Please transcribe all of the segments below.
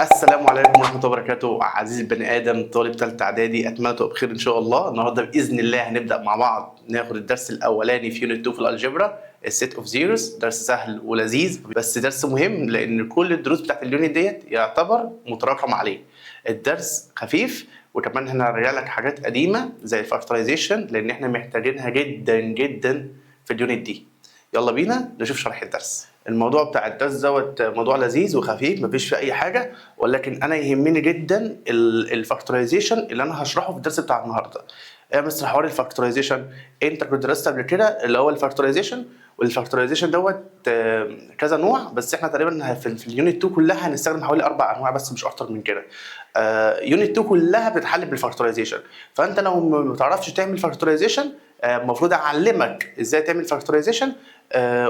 السلام عليكم ورحمة الله وبركاته. عزيزي البني آدم، طالب تالتة إعدادي، أتمنى تبقى بخير إن شاء الله. النهارده بإذن الله هنبدأ مع بعض ناخد الدرس الأولاني في يونت 2 في الألجبرا، السيت أوف زيروز. درس سهل ولذيذ، بس درس مهم لأن كل الدروس بتاعت اليونت ديت يعتبر متراكم عليه. الدرس خفيف، وكمان هنراجع لك حاجات قديمة زي الفاكتورايزيشن لأن إحنا محتاجينها جدا جدا في اليونت دي. يلا بينا نشوف شرح الدرس. الموضوع بتاع الدرس دوت موضوع لذيذ وخفيف، مفيش فيه اي حاجه، ولكن انا يهمني جدا الفاكتورايزيشن اللي انا هشرحه في الدرس بتاع النهارده. مستر حوار الفاكتورايزيشن انت كنت درست قبل كده اللي هو الفاكتورايزيشن، والفاكتورايزيشن دوت كذا نوع، بس احنا تقريبا في اليونت 2 كلها هنستخدم حوالي 4 انواع بس مش اكتر من كده. يونت 2 كلها بتتحل بالفاكتورايزيشن، فانت لو ما بتعرفش تعمل فاكتورايزيشن المفروض اعلمك ازاي تعمل فاكتورايزيشن.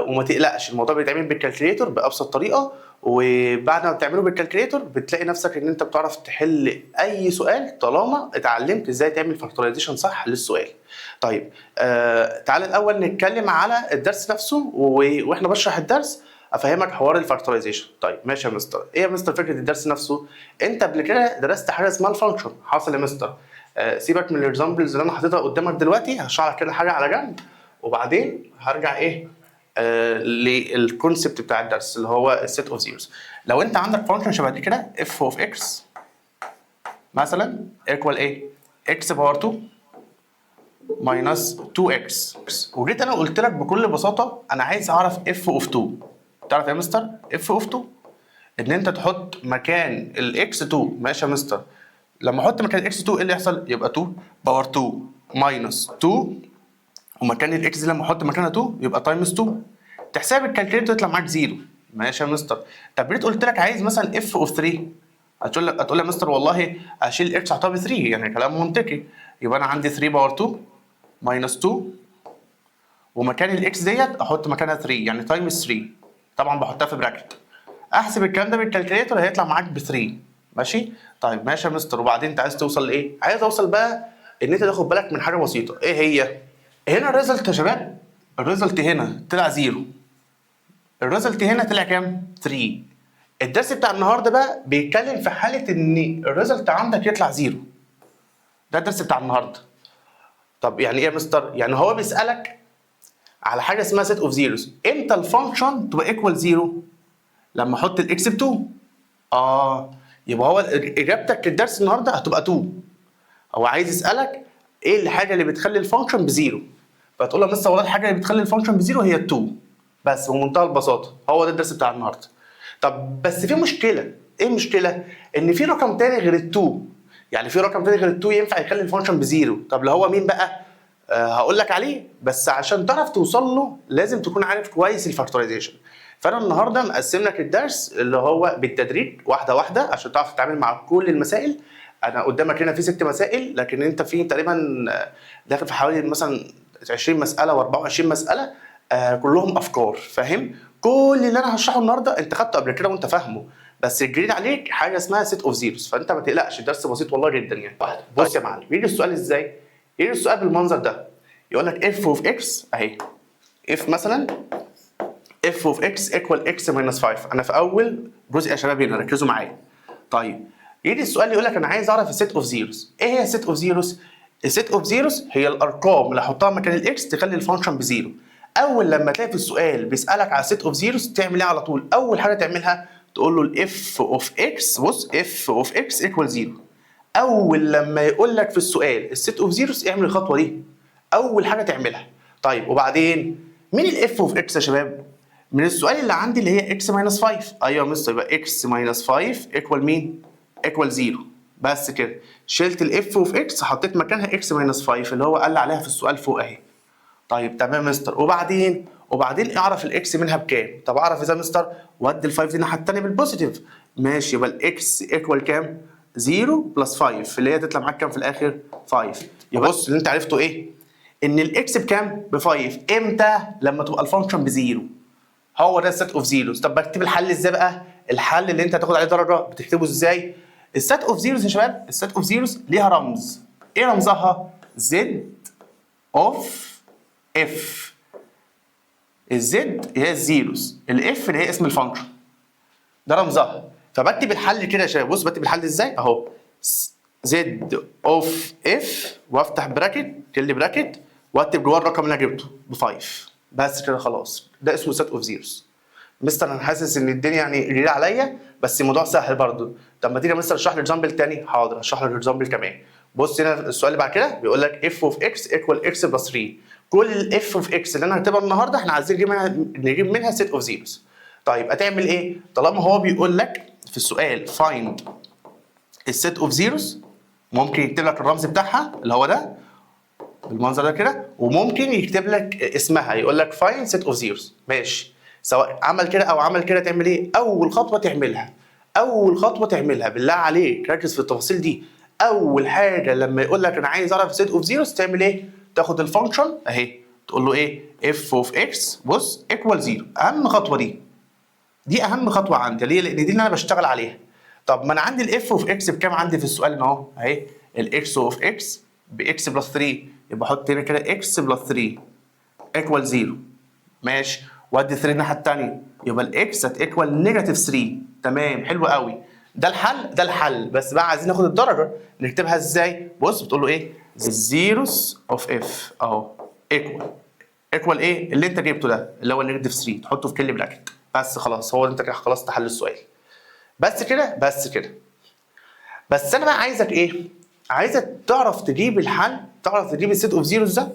وما تقلقش، الموضوع بيتعمل بالكالكوليتور بابسط طريقه، وبعد ما بتعمله بالكالكوليتور بتلاقي نفسك ان انت بتعرف تحل اي سؤال طالما اتعلمت ازاي تعمل فاكتورايزيشن صح للسؤال. طيب تعالى الاول نتكلم على الدرس نفسه، واحنا بشرح الدرس افهمك حوار الفاكتورايزيشن. طيب ماشي يا مستر، ايه يا مستر فكره الدرس نفسه؟ انت قبل كده درست حاجه اسمها الفانكشن، حاصل يا مستر؟ سيبك من الاكزامبلز اللي انا حاططها قدامك دلوقتي، هشرح لك كده حاجه على جنب، وبعدين هرجع ايه للكونسبت بتاع الدرس اللي هو السيت اوف زيروز. لو انت عندك فانكشن شبه دي كده اف اوف اكس مثلا ايكوال ايه؟ اكس باور 2 ماينس 2 اكس، وجيت انا قلت لك بكل بساطه انا عايز اعرف اف اوف 2. تعرف يا مستر اف اوف 2 ان انت تحط مكان الاكس 2. ماشي يا مستر، لما احط مكان الاكس 2 ايه اللي يحصل؟ يبقى 2 باور 2 ماينس 2، ومكان الاكس دي لما احط مكانها 2 يبقى تايمز 2. تحسب الكالكوليتر يطلع معاك زيرو. ماشي يا مستر، طب جيت قلت لك عايز مثلا اف اوف 3، هتقول يا مستر والله اشيل الاكس احطها ب 3، يعني كلام منطقي. يبقى انا عندي 3 باور 2 ماينس 2، ومكان الاكس ديت احط مكانها 3 يعني تايمز 3، طبعا بحطها في براكت. احسب الكلام ده بالكالكوليتر هيطلع معاك ب 3. ماشي؟ طيب ماشي يا مستر، وبعدين انت عايز توصل لايه؟ عايز اوصل بقى ان انت تاخد بالك من حاجه بسيطه. ايه هي؟ هنا الريزلت يا شباب، الريزلت هنا طلع زيرو، الريزلت هنا طلع كام؟ 3. الدرس بتاع النهارده بقى بيتكلم في حاله ان الريزلت عندك يطلع زيرو. ده الدرس بتاع النهارده. طب يعني ايه يا مستر؟ يعني هو بيسالك على حاجه اسمها سيت اوف زيروز. امتى الفانكشن تبقى ايكوال زيرو؟ لما احط الاكس ب 2. يبقى هو اجابتك للدرس النهارده هتبقى 2. هو عايز يسالك ايه الحاجه اللي بتخلي الفانكشن بزيرو، فتقول له بس والله الحاجه اللي بتخلي الفانكشن بزيرو هي 2 بس، بمنتهى البساطه. هو ده الدرس بتاع النهارده. طب بس في مشكله. ايه المشكله؟ ان في رقم تاني غير ال2. يعني في رقم تاني غير ال2 ينفع يخلي الفانكشن بزيرو. طب اللي هو مين بقى؟ هقول لك عليه، بس عشان تعرف توصل له لازم تكون عارف كويس الفاكتورايزيشن. فانا النهارده مقسم لك الدرس اللي هو بالتدريج واحده واحده عشان تعرف تتعامل مع كل المسائل. انا قدامك هنا في 6 مسائل، لكن انت في تقريبا داخل في حوالي مثلا 20 مساله و24 مساله، كلهم افكار. فاهم؟ كل اللي انا هشرحه النهارده انت خدته قبل كده وانت فاهمه، بس الجديد عليك حاجه اسمها سيت اوف زيروز، فانت ما تقلقش، الدرس بسيط والله جدا يعني. بص يا معلم، يجي السؤال ازاي؟ يجي السؤال بالمنظر ده، يقول لك اف اوف اكس اهي، اف مثلا اف اوف اكس ايكوال اكس ماينس 5. انا في اول جزء يا شباب هنا، ركزوا معايا. طيب يجي السؤال يقول لك انا عايز اعرف السيت اوف زيروز. ايه هي السيت اوف زيروز؟ السيت اوف زيروز هي الارقام اللي احطها مكان الاكس تخلي الفانكشن بزيرو. اول لما تلاقي في السؤال بيسالك على سيت اوف زيروز تعمل ايه على طول؟ اول حاجه تعملها تقول له الاف اوف اكس، بص اف اوف اكس ايكوال زيرو. اول لما يقول لك في السؤال السيت اوف زيروز اعمل الخطوه دي، اول حاجه تعملها. طيب وبعدين مين الاف اوف اكس يا شباب؟ من السؤال اللي عندي اللي هي اكس ماينس 5. ايوه يا مستر، يبقى اكس ماينس 5 ايكوال مين؟ ايكوال 0. بس كده، شلت الاف اوف اكس حطيت مكانها اكس ماينس 5 اللي هو قال عليها في السؤال فوق اهي. طيب تمام يا مستر، وبعدين اعرف الاكس منها بكام؟ طب اعرف ازاي يا مستر؟ ودي ال5 دي الناحيه الثانيه بالبوزيتيف. ماشي، يبقى الاكس ايكوال كام؟ 0 بلس 5 اللي هي تطلع معاك كام في الاخر؟ 5. يبقى بص اللي انت عرفته ايه؟ ان الاكس بكام؟ ب5. امتى؟ لما تبقى الفانكشن بزيرو. هو ده السيت اوف زيروز. طب بكتب الحل ازاي بقى؟ الحل اللي انت هتاخد عليه درجه بتكتبه ازاي؟ السيت اوف زيروز يا شباب، السيت اوف زيروز ليها رمز. ايه رمزها؟ زد اوف اف. الزد هي الزيروز، الاف اللي هي اسم الفانكشن، ده رمزها. فبكتب الحل كده يا شباب. بص بكتب الحل ازاي اهو، زد اوف اف وافتح براكت كل براكت واكتب جواه الرقم اللي انا جبته ب 5 بس كده خلاص. ده اسمه سيت اوف زيروز. مستر انا حاسس ان الدنيا يعني جديده عليا بس الموضوع سهل برضه. طب ما تيجي يا مستر اشرح لي اكزامبل تاني؟ حاضر اشرح لك اكزامبل كمان. بص هنا السؤال اللي بعد كده بيقول لك اف اوف اكس ايكوال اكس بلس 3. كل الاف اوف اكس اللي انا هكتبها النهارده احنا عايزين نجيب منها سيت اوف زيروز. طيب هتعمل ايه؟ طالما هو بيقول لك في السؤال فايند السيت اوف زيروز، ممكن يكتب لك الرمز بتاعها اللي هو ده بالمنظر ده كده، وممكن يكتب لك اسمها يقول لك فايند سيت اوف زيروز. ماشي، سواء عمل كده او عمل كده تعمل ايه؟ اول خطوه تعملها بالله عليك ركز في التفاصيل دي. اول حاجه لما يقول لك انا عايز اعرف سيت اوف زيروز تعمل ايه؟ تاخد الفانكشن اهي تقول له ايه؟ اف اوف اكس بص ايكوال 0. اهم خطوه دي اهم خطوه عندي ليه؟ لان دي اللي انا بشتغل عليها. طب ما انا عندي الاف اوف اكس بكام عندي في السؤال هنا اهو اهي الاكس اوف اكس باكس بلس 3، يبقى احط هنا كده اكس بلس 3 ايكوال 0. ماشي، وادي 3 الناحيه الثانيه يبقى الاكس هتيكوال نيجاتيف 3. تمام حلو قوي. ده الحل بس بقى عايزين ناخد الدرجه نكتبها ازاي؟ بص بتقول له ايه؟ الزيروز اوف اف اهو ايكوال ايه؟ اللي انت جبته ده اللي هو نيجاتيف 3 تحطه في كل براكت بس خلاص. هو انت كده خلاص تحل السؤال. بس كده بس انا بقى عايزك ايه؟ عايزك تعرف تجيب الحل، تعرف تجيب السيت اوف زيروز ده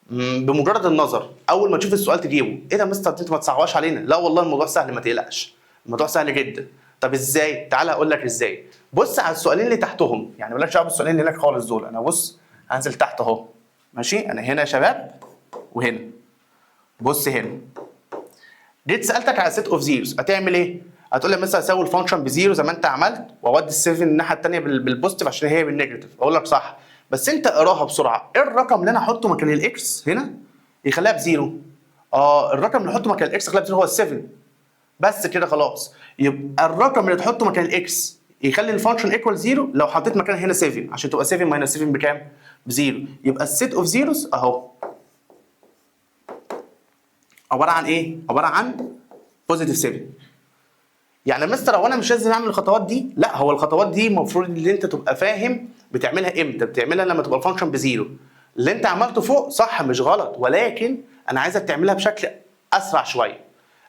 بمجرد النظر. اول ما تشوف السؤال تجيبه. ايه ده يا مستر انت ما تصعبهاش علينا؟ لا والله الموضوع سهل ما تقلقش، الموضوع سهل جدا. طب ازاي؟ تعالى اقول لك ازاي. بص على السؤالين اللي تحتهم، يعني مالكش دعوه بالسؤالين اللي هناك خالص دول. انا بص هنزل تحت اهو ماشي، انا هنا يا شباب وهنا. بص هنا جيت سالتك على سيت اوف زيروز هتعمل ايه؟ هتقول لي مثلا اساوي الفانكشن بزيرو زي ما انت عملت واودي ال7 الناحيه الثانيه بالبوزيتيف عشان هي بالنيجاتيف. اقول لك صح، بس انت اقراها بسرعه. ايه الرقم اللي انا احطه مكان الاكس هنا يخليها بزيرو؟ الرقم اللي احطه مكان الاكس يخليها بزيرو هو ال7 بس كده خلاص. يبقى الرقم اللي تحطه مكان الاكس يخلي الفانكشن ايكوال زيرو لو حطيت مكان هنا 7 عشان تبقى 7 ماينس 7 بكام؟ بزيرو. يبقى السيت اوف زيروز اهو عباره عن ايه؟ عباره عن بوزيتيف 7. يعني يا مستر هو انا مش لازم اعمل الخطوات دي؟ لا، هو الخطوات دي المفروض ان انت تبقى فاهم بتعملها امتى. بتعملها لما تبقى الفانكشن بزيرو. اللي انت عملته فوق صح مش غلط، ولكن انا عايزك تعملها بشكل اسرع شويه،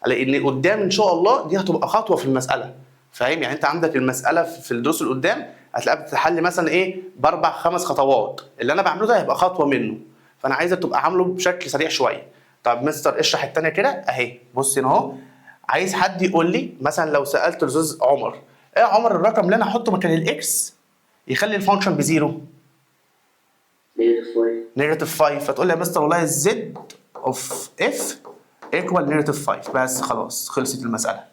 لان قدام ان شاء الله دي هتبقى خطوه في المساله. فاهم؟ يعني انت عندك المساله في الدروس اللي قدام هتلاقيها بتتحل مثلا ايه باربع 5 خطوات، اللي انا بعمله ده هيبقى خطوه منه. فانا عايزك تبقى عامله بشكل سريع شويه. طب مستر اشرح الثانيه كده اهي. بص هنا اهو، عايز حد يقول لي مثلا لو سالت الاستاذ عمر ايه يا عمر الرقم اللي انا احطه مكان الاكس يخلي الفانكشن بزيرو؟ نيجاتيف 5. فتقول لي يا مستر والله الزد اوف اف ايكوال نيجاتيف 5 بس خلاص خلصت المساله.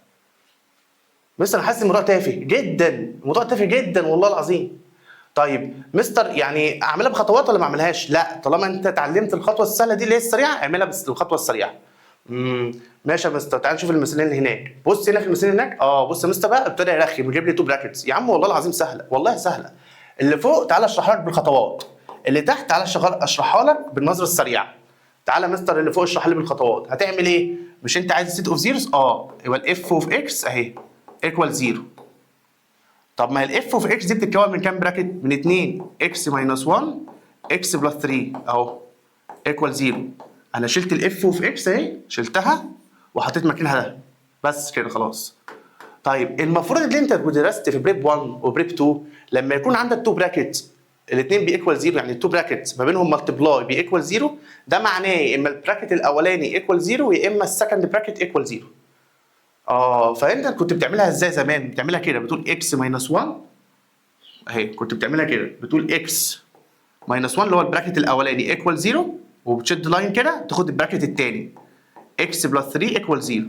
مستر انا حاسس الموضوع تافه جدا، الموضوع تافه جدا والله العظيم. طيب مستر يعني اعملها بخطوات ولا ما اعملهاش؟ لا، طالما انت اتعلمت الخطوه السهله دي اللي هي السريعه اعملها بس الخطوه السريعه. ماشي يا مستر. تعال نشوف المثالين اللي هناك. بص هنا في المثالين هناك بص يا مستر بقى ابتدى يرخم ويجيب لي 2 براكتس. يا عم والله العظيم سهله، والله سهله. اللي فوق تعالى اشرحها لك بالخطوات، اللي تحت تعالى اشرحها لك بالنظره السريعه. تعالى يا مستر اللي فوق اشرح لي بالخطوات. هتعمل ايه؟ مش انت عايز سيت اوف زيروز؟ يبقى الاف اوف اكس اهي ايكوال 0. طب ما هي الاف اوف اكس دي بتتكون من كام براكت؟ من 2 اكس ماينس 1 اكس بلس 3 اهو ايكوال 0. انا شلت الاف اوف اكس اهي شلتها وحطيت مكانها ده بس كده خلاص. طيب المفروض ان انت درست في بريب 1 وبريب 2 لما يكون عندك 2 براكتس الاثنين بيكوال 0، يعني 2 براكتس ما بينهم مالتبلاي بيكوال 0، ده معناه يا اما البراكت الاولاني ايكوال 0 يا اما السكند براكت ايكوال 0. فانت كنت بتعملها ازاي زمان؟ بتعملها كده بتقول اكس ماينس 1 اهي، كنت بتعملها كده بتقول اكس ماينس 1 اللي هو البراكت الاولاني ايكوال 0 وبتشد لاين كده تاخد البراكت الثاني اكس بلس 3 ايكوال 0.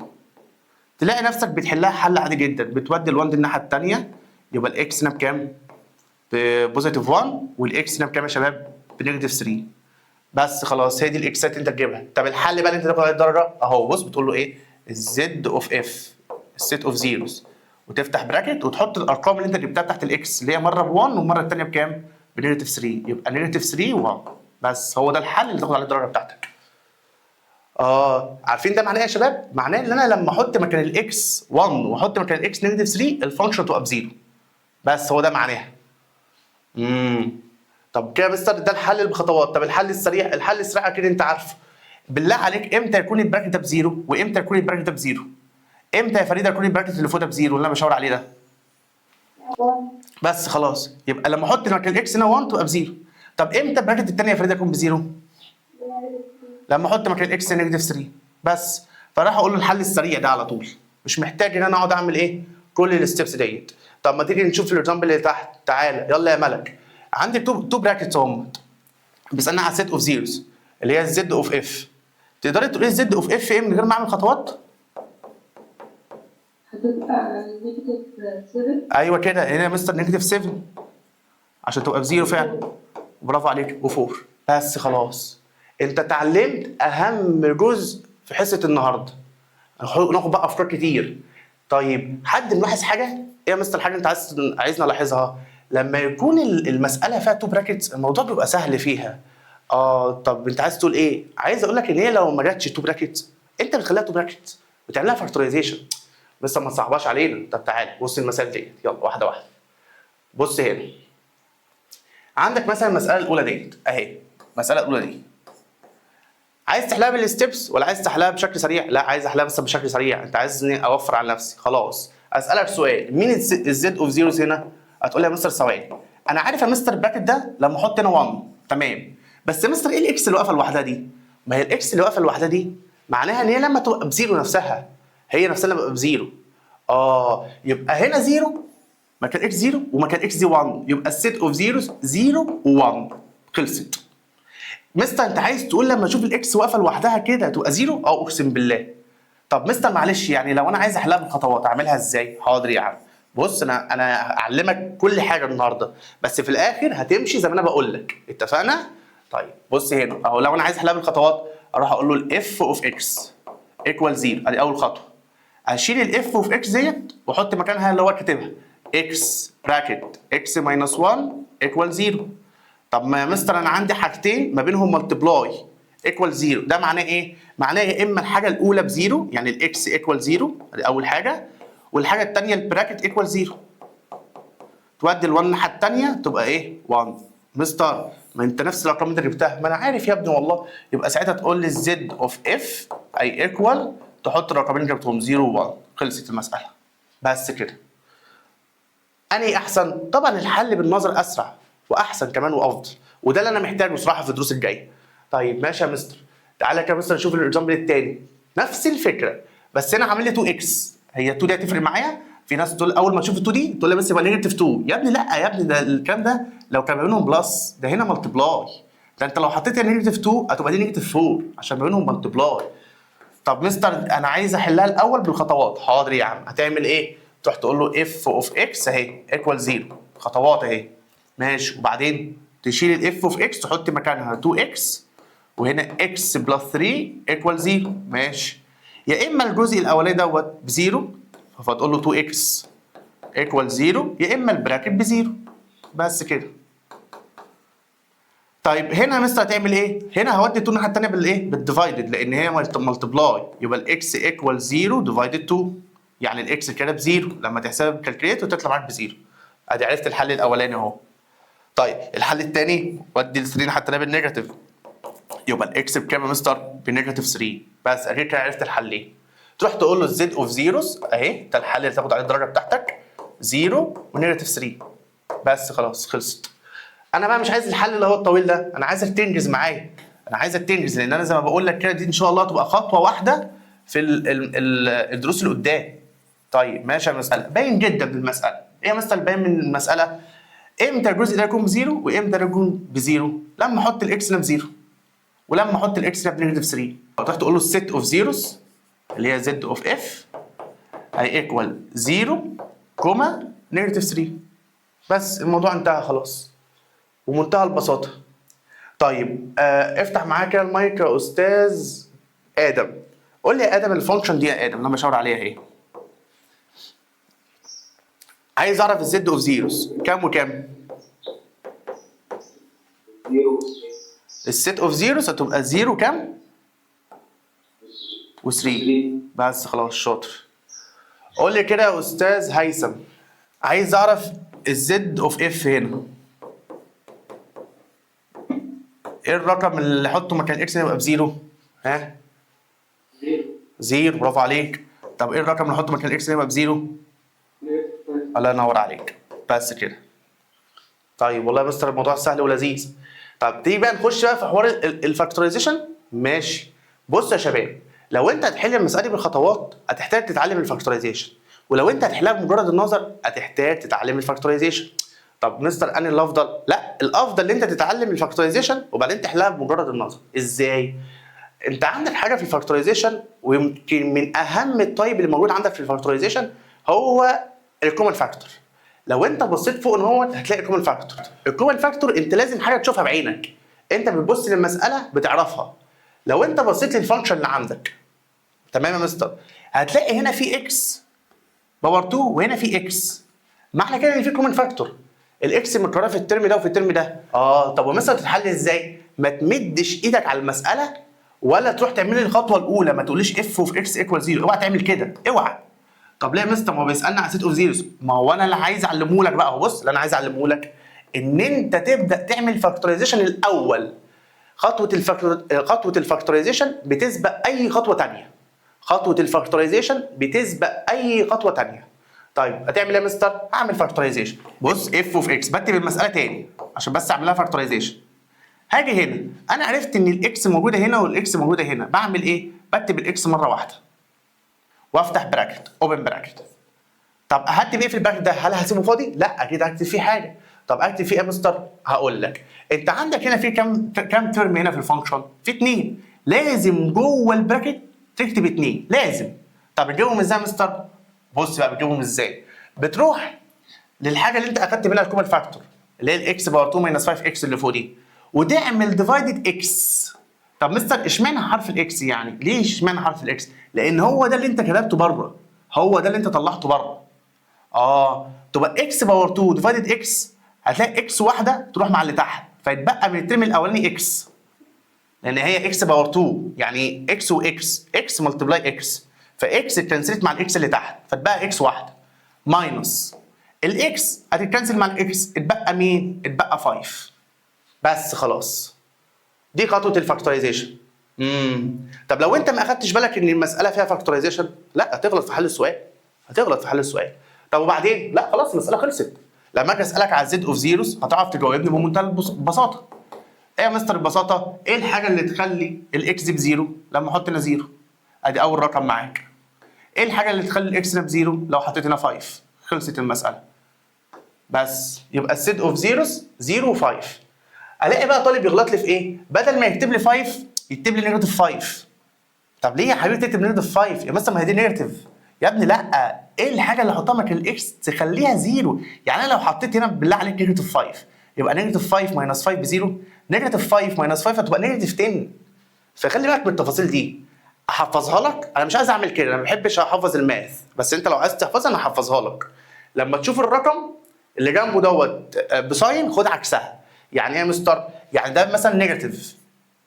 تلاقي نفسك بتحلها حل عادي جدا، بتودي ال1 دي الناحيه الثانيه يبقى الاكس هنا بكام؟ ببوزيتيف 1 والاكس هنا بكام يا شباب؟ بنيجاتيف 3 بس خلاص. هي دي الاكسات اللي انت تجيبها. طب الحل بقى اللي انت تاخد عليه الدرجه اهو. بص بتقول له ايه؟ الزد اوف اف السيت اوف زيروز وتفتح براكت وتحط الارقام اللي انت جبتها تحت الاكس اللي هي مره ب1 والمره الثانيه بكام؟ بنيجاتيف 3. يبقى نيجاتيف 3 و1 بس. هو ده الحل اللي تاخد عليه الدرجه بتاعتك. عارفين ده معناه ايه يا شباب؟ معناه ان انا لما احط مكان الاكس 1 واحط مكان الاكس نيجاتيف 3 الفانكشن تبقى بزيرو. بس هو ده معناها. طب كده يا مستر ده الحل بخطوات. طب الحل السريع، الحل السريع اكيد انت عارفه. بالله عليك امتى يكون البراكت ده بزيرو وامتى يكون البراكت ده بزيرو؟ امتى يا فريده يكون البراكت اللي فوق ده بزيرو اللي انا بشاور عليه ده؟ بس خلاص يبقى لما احط مكان الاكس هنا 1 تبقى بزيرو. طب امتى البراكت الثانيه يا فريده يكون بزيرو؟ لما احط مكان الاكس نيجاتيف 3 بس. فراح اقول له الحل السريع ده على طول، مش محتاج ان انا اقعد اعمل ايه؟ كل الستبس ديت. طب ما تيجي نشوف الاكزامبل اللي تحت، تعالى يلا يا ملك. عندي تو براكتس اهم بيسالنا على سيت اوف زيروز اللي هي الزد اوف اف. تقدري تقولي الزد اوف اف ايه من غير ما اعمل خطوات؟ هتبقى نيجاتيف 7. ايوه كده، هنا يا مستر نيجاتيف 7 عشان تبقى بزيرو فعلا. برافو عليك، و4. بس خلاص انت اتعلمت اهم جزء في حصه النهارده. ناخد بقى افكار كتير. طيب حد ملاحظ حاجه؟ ايه يا مستر الحاجه انت عايزنا نلاحظها؟ لما يكون المساله فيها تو براكتس الموضوع بيبقى سهل فيها. طب انت عايز تقول ايه؟ عايز اقول لك ان هي لو ما جاتش تو براكتس انت بتخليها تو براكتس وتعملها فاكتورايزيشن. بس ما تصعبهاش علينا. طب تعالى بص المسائل ديت يلا واحده واحده. بص هنا عندك مثلا المساله الاولى ديت اهي. المساله الاولى دي عايز تحلها بالستبس ولا عايز تحلها بشكل سريع؟ لا عايز احلها بس بشكل سريع. انت عايزني اوفر على نفسي. خلاص اسالك سؤال، مين الزد اوف زيروز هنا؟ هتقول لي يا مستر ثواني، انا عارف يا مستر البراكت ده لما احط هنا 1 تمام، بس يا مستر ايه الاكس اللي واقفه لوحدها دي؟ ما هي الاكس اللي واقفه لوحدها دي معناها ان هي لما تبقى بزيرو نفسها، هي نفسها لما تبقى بزيرو. يبقى هنا زيرو مكان اكس زيرو ومكان اكس دي 1، يبقى السيت اوف زيروز 0 و1. خلصت. مستر انت عايز تقول لما اشوف الاكس واقفه لوحدها كده تبقى زيرو؟ اقسم بالله. طب مستر معلش يعني لو انا عايز احلها بالخطوات اعملها ازاي؟ حاضر يا عم. بص انا هعلمك كل حاجه النهارده، بس في الاخر هتمشي زي ما انا بقول لك، اتفقنا؟ طيب بص هنا اهو، لو انا عايز احلها بالخطوات اروح اقول له الاف اوف اكس ايكوال 0، ادي اول خطوه. هشيل الاف اوف اكس ديت واحط مكانها اللي هو كاتبها اكس براكت اكس ماينس 1 ايكوال 0. طب ما يا مستر انا عندي حاجتين ما بينهم ملتبلاي ايكوال 0، ده معناه ايه؟ معناه يا اما الحاجه الاولى بزيرو يعني الاكس ايكوال 0 دي اول حاجه، والحاجه الثانيه البراكت ايكوال 0. تودي ال1 الناحيه الثانيه تبقى ايه؟ 1. مستر ما انت نفس الارقام اللي انت جبتها. ما انا عارف يا ابني والله. يبقى ساعتها تقول لي الزد اوف اف اي ايكوال، تحط الرقمين اللي جبتهم 0 و1. خلصت المساله. بس كده. انهي احسن؟ طبعا الحل بالنظر اسرع واحسن كمان وافضل، وده اللي انا محتاجه بصراحه في الدروس الجايه. طيب ماشي يا مستر، تعالى كده مستر نشوف الاكزامبل الثاني. نفس الفكره بس هنا عامل لي 2 اكس. هي 2 دي هتفرق معايا؟ في ناس تقول اول ما تشوف 2 دي تقول لي بس يبقى نيجاتيف 2. يا ابني لا يا ابني، ده الكلام ده لو كان ما بينهم بلس، ده هنا ملتبلاي. ده انت لو حطيت هنا نيجاتيف 2 هتبقى دي نيجاتيف 4 عشان ما بينهم ملتبلاي. طب مستر انا عايز احلها الاول بالخطوات. حاضر يا عم. هتعمل ايه؟ تروح تقول له اف اوف اكس اهي ايكوال 0، خطوات اهي. ماشي، وبعدين تشيل الاف اوف اكس تحط مكانها 2 اكس، وهنا اكس بلس 3 ايكوال 0. ماشي، يا اما الجزء الاولاني دوت بزيرو فتقول له 2 اكس ايكوال 0، يا اما البراكت بزيرو. بس كده. طيب هنا يا مستر هتعمل ايه؟ هنا هودي 2 الناحيه الثانيه بالايه؟ بالديفايدد، لان هي ملتبلاي، يبقى الاكس ايكوال 0 ديفايدد 2، يعني الاكس كده بزيرو لما تحسبها بالكالكليت وتطلع معاك بزيرو. ادي عرفت الحل الاولاني اهو. طيب الحل الثاني ودي ال 3 الناحيه الثانيه بالنيجاتيف، يبقى الاكس بكام يا مستر؟ بنيجاتيف 3. بس ادي كده عرفت الحلين. تروح تقول له الزد اوف زيروز اهي، ده الحل اللي تاخد عليه الدرجه بتاعتك 0 ونيجاتيف 3. بس خلاص خلصت. انا بقى مش عايز الحل اللي هو الطويل ده، انا عايزك تنجز معايا. انا عايزك تنجز لان انا زي ما بقول لك كده دي ان شاء الله تبقى خطوه واحده في الدروس اللي قدام. طيب ماشي يا مساله، باين جدا المساله. ايه يا مستر باين من المساله؟ امتى الجزء ده يكون بزيرو وامتى يكون بزيرو؟ لما احط الاكس هنا بزيرو ولما احط الاكس هنا بنيجاتيف 3. فتروح تقول له السيت اوف زيروز اللي هي زد اوف اف هي ايكوال 0 كوما نيجاتيف 3. بس الموضوع انتهى خلاص ومنتهى البساطه. طيب افتح معايا كده المايك يا استاذ ادم. قول لي يا ادم الفانكشن دي يا ادم اللي انا بشاور عليها ايه؟ عايز اعرف الزد اوف زيروز كام وكام؟ السيت اوف زيروز هتبقى 0 كام؟ و3. بس خلاص شاطر. قول لي كده يا استاذ هيثم، عايز اعرف الزد اوف اف هنا ايه الرقم اللي احطه مكان اكس يبقى بزيرو؟ ها؟ زيرو، برافو عليك. طب ايه الرقم اللي احطه مكان اكس يبقى بزيرو؟ الله ينور عليك. بس كده. طيب والله يا مستر الموضوع سهل ولذيذ. طب تيجي بقى نخش بقى في حوار الفاكتورايزيشن. ماشي. بص يا شباب، لو انت هتحل المساله دي بالخطوات هتحتاج تتعلم الفاكتورايزيشن، ولو انت هتحلها بمجرد النظر هتحتاج تتعلم الفاكتورايزيشن. طب مستر انهي الافضل؟ لا، الافضل ان انت تتعلم الفاكتورايزيشن وبعدين تحلها بمجرد النظر. ازاي؟ انت عندك حاجه في الفاكتورايزيشن، ويمكن من اهم التايب اللي موجود عندك في الفاكتورايزيشن هو الكومن فاكتور. لو انت بصيت فوق ان هو هتلاقي الكومن فاكتور. الكومن فاكتور انت لازم حاجه تشوفها بعينك، انت بتبص للمساله بتعرفها. لو انت بصيت للفانكشن اللي عندك، تمام يا مستر، هتلاقي هنا في اكس باور 2 وهنا في اكس، معنى كده ان في كومن فاكتور. الاكس متكرره في الترم ده وفي الترم ده. طب ومثلا تتحل ازاي؟ ما تمدش ايدك على المساله ولا تروح تعمل لي الخطوه الاولى، ما تقوليش اف اوف اكس ايكوال 0، اوعى تعمل كده، اوعى. طب ليه يا مستر؟ ما هو بيسالني على سيت اوف زيروز. ما هو انا اللي عايز اعلمه لك بقى. هو بص، اللي انا عايز اعلمه لك ان انت تبدا تعمل فاكتورايزيشن الاول. خطوه الفاكتورايزيشن بتسبق اي خطوه ثانيه. خطوه الفاكتورايزيشن بتسبق اي خطوه ثانيه. طيب هتعمل ايه يا مستر؟ هعمل فاكتورايزيشن. بص اف اوف اكس، بكتب المساله تاني عشان بس اعمل لها فاكتورايزيشن. هاجي هنا، انا عرفت ان الاكس موجوده هنا والاكس موجوده هنا، بعمل ايه؟ بكتب الاكس مره واحده وافتح براكت، اوبن براكت. طب هكتب ايه في البراكت ده؟ هل هسيبه فاضي؟ لا، اكيد هكتب فيه حاجه. طب اكتب فيه ايه يا مستر؟ هقول لك. انت عندك هنا في كام ترم هنا في الفانكشن؟ في 2. لازم جوه البراكت تكتب 2، لازم. طب بتجيبهم ازاي يا مستر؟ بص بقى بتجيبهم ازاي. بتروح للحاجه اللي انت اخدت منها الكومن فاكتور، اللي هي الاكس باور 2 ماينس 5 اكس اللي فوق دي، وتعمل ديفايدد اكس. طب مستر اشمعنى حرف الاكس يعني؟ ليه اشمعنى حرف الاكس؟ لان هو ده اللي انت كتبته بره، هو ده اللي انت طلعته بره. تبقى اكس باور 2 ديفايدد اكس، هتلاقي اكس واحده تروح مع اللي تحت، فيتبقى من الترم الاولاني اكس، لان هي اكس باور 2 يعني اكس واكس، اكس ملتبلاي اكس، فاكس اتكنسلت مع الاكس اللي تحت فتبقى اكس واحده ماينس الاكس هتتكنسل مع الاكس، اتبقى مين؟ اتبقى 5. بس خلاص. دي خطوه الفاكتورايزيشن. طب لو انت ما اخدتش بالك ان المساله فيها فاكتورايزيشن، لا هتغلط في حل السؤال، هتغلط في حل السؤال. طب وبعدين؟ لا خلاص المساله خلصت. لما اجي اسالك على الزد اوف زيروز هتعرف تجاوبني بمنتهى البساطه. ايه يا مستر البساطه؟ ايه الحاجه اللي تخلي الاكس بزيرو؟ لما احط هنا زيرو، ادي اول رقم معاك. ايه الحاجه اللي تخلي الاكس هنا بزيرو؟ لو حطيت هنا 5. خلصت المساله. بس يبقى السيت اوف زيروز 0 و5. الاقي بقى طالب يغلط لي في ايه؟ بدل ما يكتب لي 5 يكتب لي نيجاتيف 5. طب ليه يا حبيبي تكتب نيجاتيف 5؟ يا مستر ما هي دي نيجاتيف. يا ابني لا، ايه الحاجه اللي احطها مكان الاكس تخليها زيرو؟ يعني انا لو حطيت هنا بالله عليك نيجاتيف 5 يبقى نيجاتيف 5 ماينس 5 بزيرو، نيجاتيف 5 ماينس 5 هتبقى نيجاتيف 10. فخلي بالك من التفاصيل دي. احفظها لك؟ انا مش عايز اعمل كده، انا ما بحبش احفظ الماث، بس انت لو عايز تحفظها انا هحفظها لك. لما تشوف الرقم اللي جنبه دوت بساين خد عكسها. يعني ايه يا مستر؟ يعني ده مثلا نيجاتيف،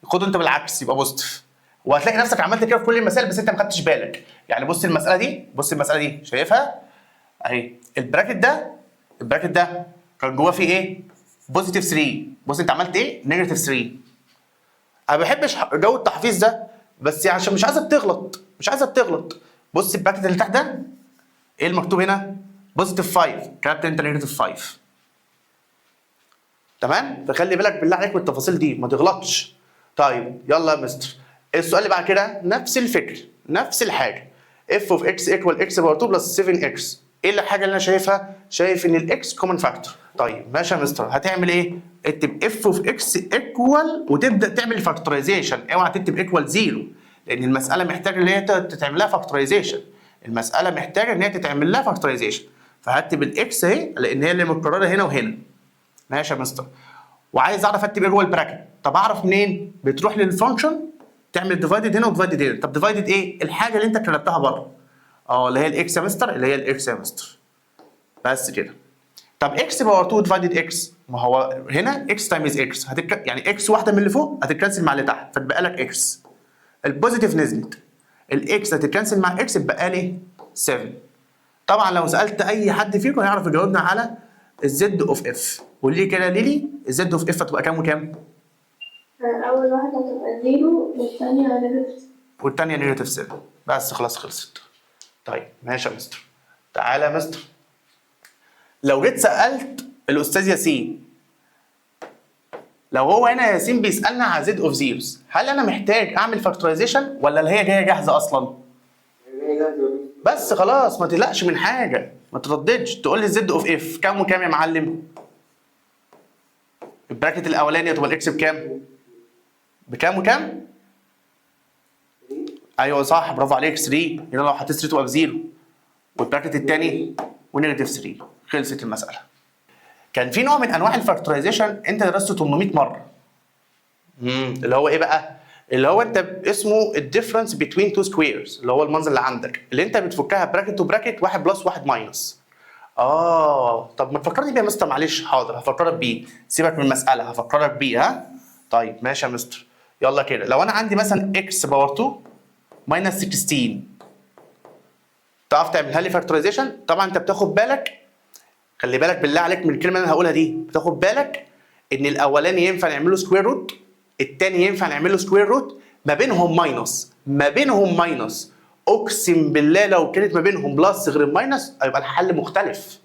خده انت بالعكس يبقى بوزيتيف، وهتلاقي نفسك عملت كده في كل المسائل بس انت ما خدتش بالك. يعني بص المساله دي، بص المساله دي شايفها اهي، البراكت ده كان جواه فيه ايه؟ بوزيتيف 3. بص انت عملت ايه؟ نيجاتيف 3. انا ما بحبش جو التحفيظ ده، بس يعني عشان مش عايزك تغلط، مش عايزك تغلط. بص البراكت اللي تحت ده ايه المكتوب هنا؟ بوزيتيف 5، كتبت انت نيجاتيف 5. تمام؟ فخلي بالك بالله عليك من التفاصيل دي ما تغلطش. طيب يلا يا مستر، السؤال اللي بعد كده نفس الفكر، نفس الحاجه. اف اوف اكس ايكوال اكس باور 2 بلس 7 اكس. ايه الحاجه اللي انا شايفها؟ شايف ان الاكس كومن فاكتور. طيب ماشي يا مستر، هتعمل ايه؟ اكتب اف اوف اكس ايكوال وتبدا تعمل فاكتورايزيشن، اوعى تكتب ايكوال 0 لان المساله محتاجه ان هي تتعمل لها فاكتورايزيشن. المساله محتاجه ان هي تتعمل لها فاكتورايزيشن، فهكتب الاكس اهي لان هي اللي متكرره هنا وهنا. ماشي يا مستر. وعايز اعرف اكتب ايه جوه البراكت. طب اعرف منين؟ بتروح للفانكشن تعمل ديفايدد هنا وديفايدد هنا. طب ديفايدد ايه؟ الحاجه اللي انت كتبتها بره. اللي هي الاكس يا مستر، اللي هي الاكس يا مستر. بس كده. طب اكس باور 2 ديفايدد اكس، ما هو هنا اكس تايمز اكس يعني اكس واحده من اللي فوق هتتكنسل مع اللي تحت فتبقى لك اكس. البوزيتيف نزلت، الاكس هتتكنسل مع اكس اتبقى لي 7. طبعا لو سالت اي حد فيكم هيعرف يجاوبنا على الزد اوف اف. قولي لي كده ليلي، الزد اوف اف هتبقى كام وكام؟ أول واحدة هتبقى 0 والثانية نيجاتيف. والثانيه نيجاتيف 7. بس خلاص خلصت. طيب ماشي يا مستر. تعالى يا مستر، لو جيت سالت الاستاذ ياسين، لو هو هنا ياسين بيسالنا على زد اوف زيروز، هل انا محتاج اعمل فاكتورايزيشن ولا اللي هي جايه جاهزه اصلا؟ بس خلاص ما تقلقش من حاجه، ما ترددش، تقول لي الزد اوف اف كام وكام يا معلم؟ البراكت الاولاني هتبقى الاكس بكام؟ بكام وكام؟ ايوه صح، برافو عليك 3. هنا لو حطيت 3 تبقى بزيرو، والبراكت الثاني ونيجاتيف 3. خلصت المساله. كان في نوع من انواع الفاكتورايزيشن انت درسته 800 مره. اللي هو ايه بقى؟ اللي هو انت اسمه الديفرنس بين تو سكويرز، اللي هو المنظر اللي عندك اللي انت بتفكها براكت تو براكت، 1 بلس 1 ماينس. طب ما تفكرني بيه يا مستر معلش. حاضر هفكرك بيه، سيبك من المساله هفكرك بيه. ها طيب ماشي يا مستر. يلا كده، لو انا عندي مثلا اكس باور 2 ماينس 16، تعرف تعملها لي فاكتورايزيشن؟ طبعا انت بتاخد بالك، خلي بالك بالله عليك من الكلمه اللي انا هقولها دي، بتاخد بالك ان الاولاني ينفع نعمل له سكوير روت، الثاني ينفع نعمل له سكوير روت، ما بينهم ماينس، ما بينهم ماينس. اقسم بالله لو كانت ما بينهم بلس غير الماينس هيبقى الحل مختلف.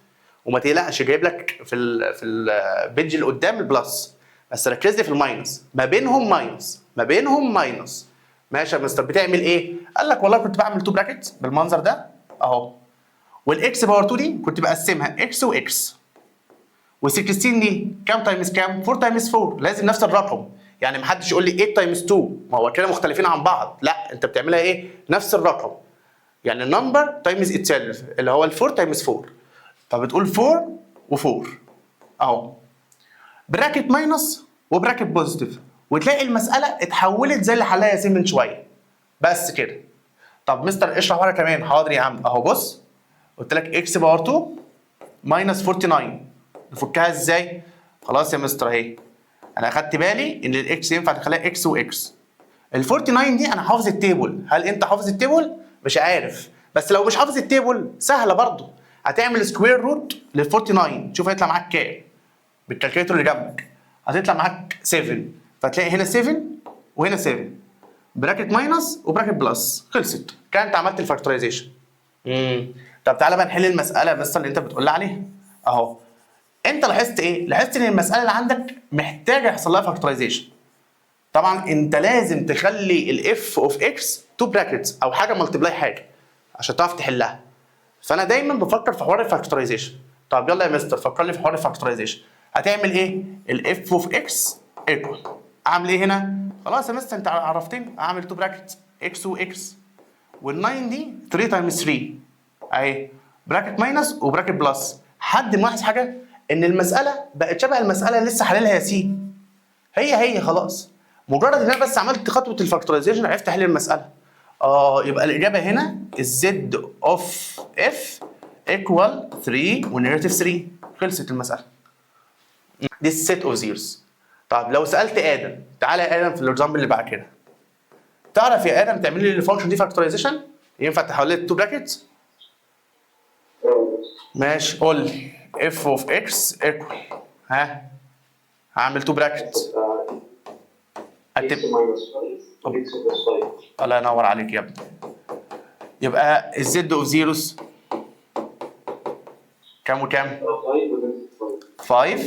وما تقلقش جايب لك في البيج اللي قدام البلس، بس ركز لي في الماينس، ما بينهم ماينس، ما بينهم ماينس. ماشي يا مستر، بتعمل ايه؟ قال لك والله كنت بعمل تو براكتس بالمنظر ده اهو، والاكس باور 2 دي كنت بقسمها اكس واكس، و16 دي كام تايمز كام؟ 4 تايمز 4، لازم نفس الرقم. يعني ما حدش يقول لي 8 تايمز 2، ما هو كده مختلفين عن بعض. لا انت بتعملها ايه؟ نفس الرقم، يعني النمبر تايمز اتسيلف اللي هو ال 4 تايمز 4. فبتقول 4 و4 اهو، براكت ماينس وبراكت بوزيتيف، وتلاقي المساله اتحولت زي اللي حلها ياسين من شويه. بس كده. طب مستر اشرح ورا كمان. حاضر يا عم اهو. بص قلت لك اكس باور 2 ماينس 49، نفكها ازاي؟ خلاص يا مستر اهي، انا اخدت بالي ان الاكس ينفع تخليها اكس واكس. ال 49 دي انا حافظ التيبل، هل انت حافظ التيبل؟ مش عارف، بس لو مش حافظ التيبل سهله برضه، هتعمل سكوير روت لل 49، شوف هيطلع معاك كام بالكالكوليتور اللي جنبك. هتطلع معاك 7، فتلاقي هنا 7 وهنا 7، براكت ماينس وبراكت بلس، خلصت كده انت عملت الفاكتورايزيشن. طب تعالى بقى نحل المساله بس اللي انت بتقول لي عليها اهو. انت لاحظت ايه؟ لاحظت ان المساله اللي عندك محتاجه يحصل لها فاكتورايزيشن. طبعا انت لازم تخلي الاف اوف اكس تو براكتس او حاجه ملتبلاي حاجه عشان تعرف تحلها. فانا دايما بفكر في حوار الفاكتورايزيشن. طب يلا يا مستر فكر لي في حوار الفاكتورايزيشن. هتعمل ايه؟ الاف اوف اكس ايكوال، اعمل ايه هنا؟ خلاص يا مستر انت عرفتني، اعمل تو براكتس اكس واكس، وال9 دي 3 تايمز 3 اهي، براكت ماينس وبراكت بلس. حد ملاحظ حاجه؟ ان المساله بقت شبه المساله اللي لسه حللها ياسين، هي خلاص، مجرد ان انا بس عملت خطوه الفاكتورايزيشن عرفت احل المساله. يبقى الاجابه هنا الزد اوف اف ايكوال 3 ونيجاتيف 3، خلصت المساله. دي السيت اوف زيروز. طب لو سالت ادم، تعالى يا ادم في الاكزامبل اللي بعد كده، تعرف يا ادم تعمل لي الفانكشن دي فاكتورايزيشن؟ ينفع تحولها تو براكتس؟ ماشي قول لي اف اوف اكس ايكوال، ها هعمل تو براكتس الله ينور عليك يا ابني. يبقى الزد اوف زيروز كام وكام؟ 5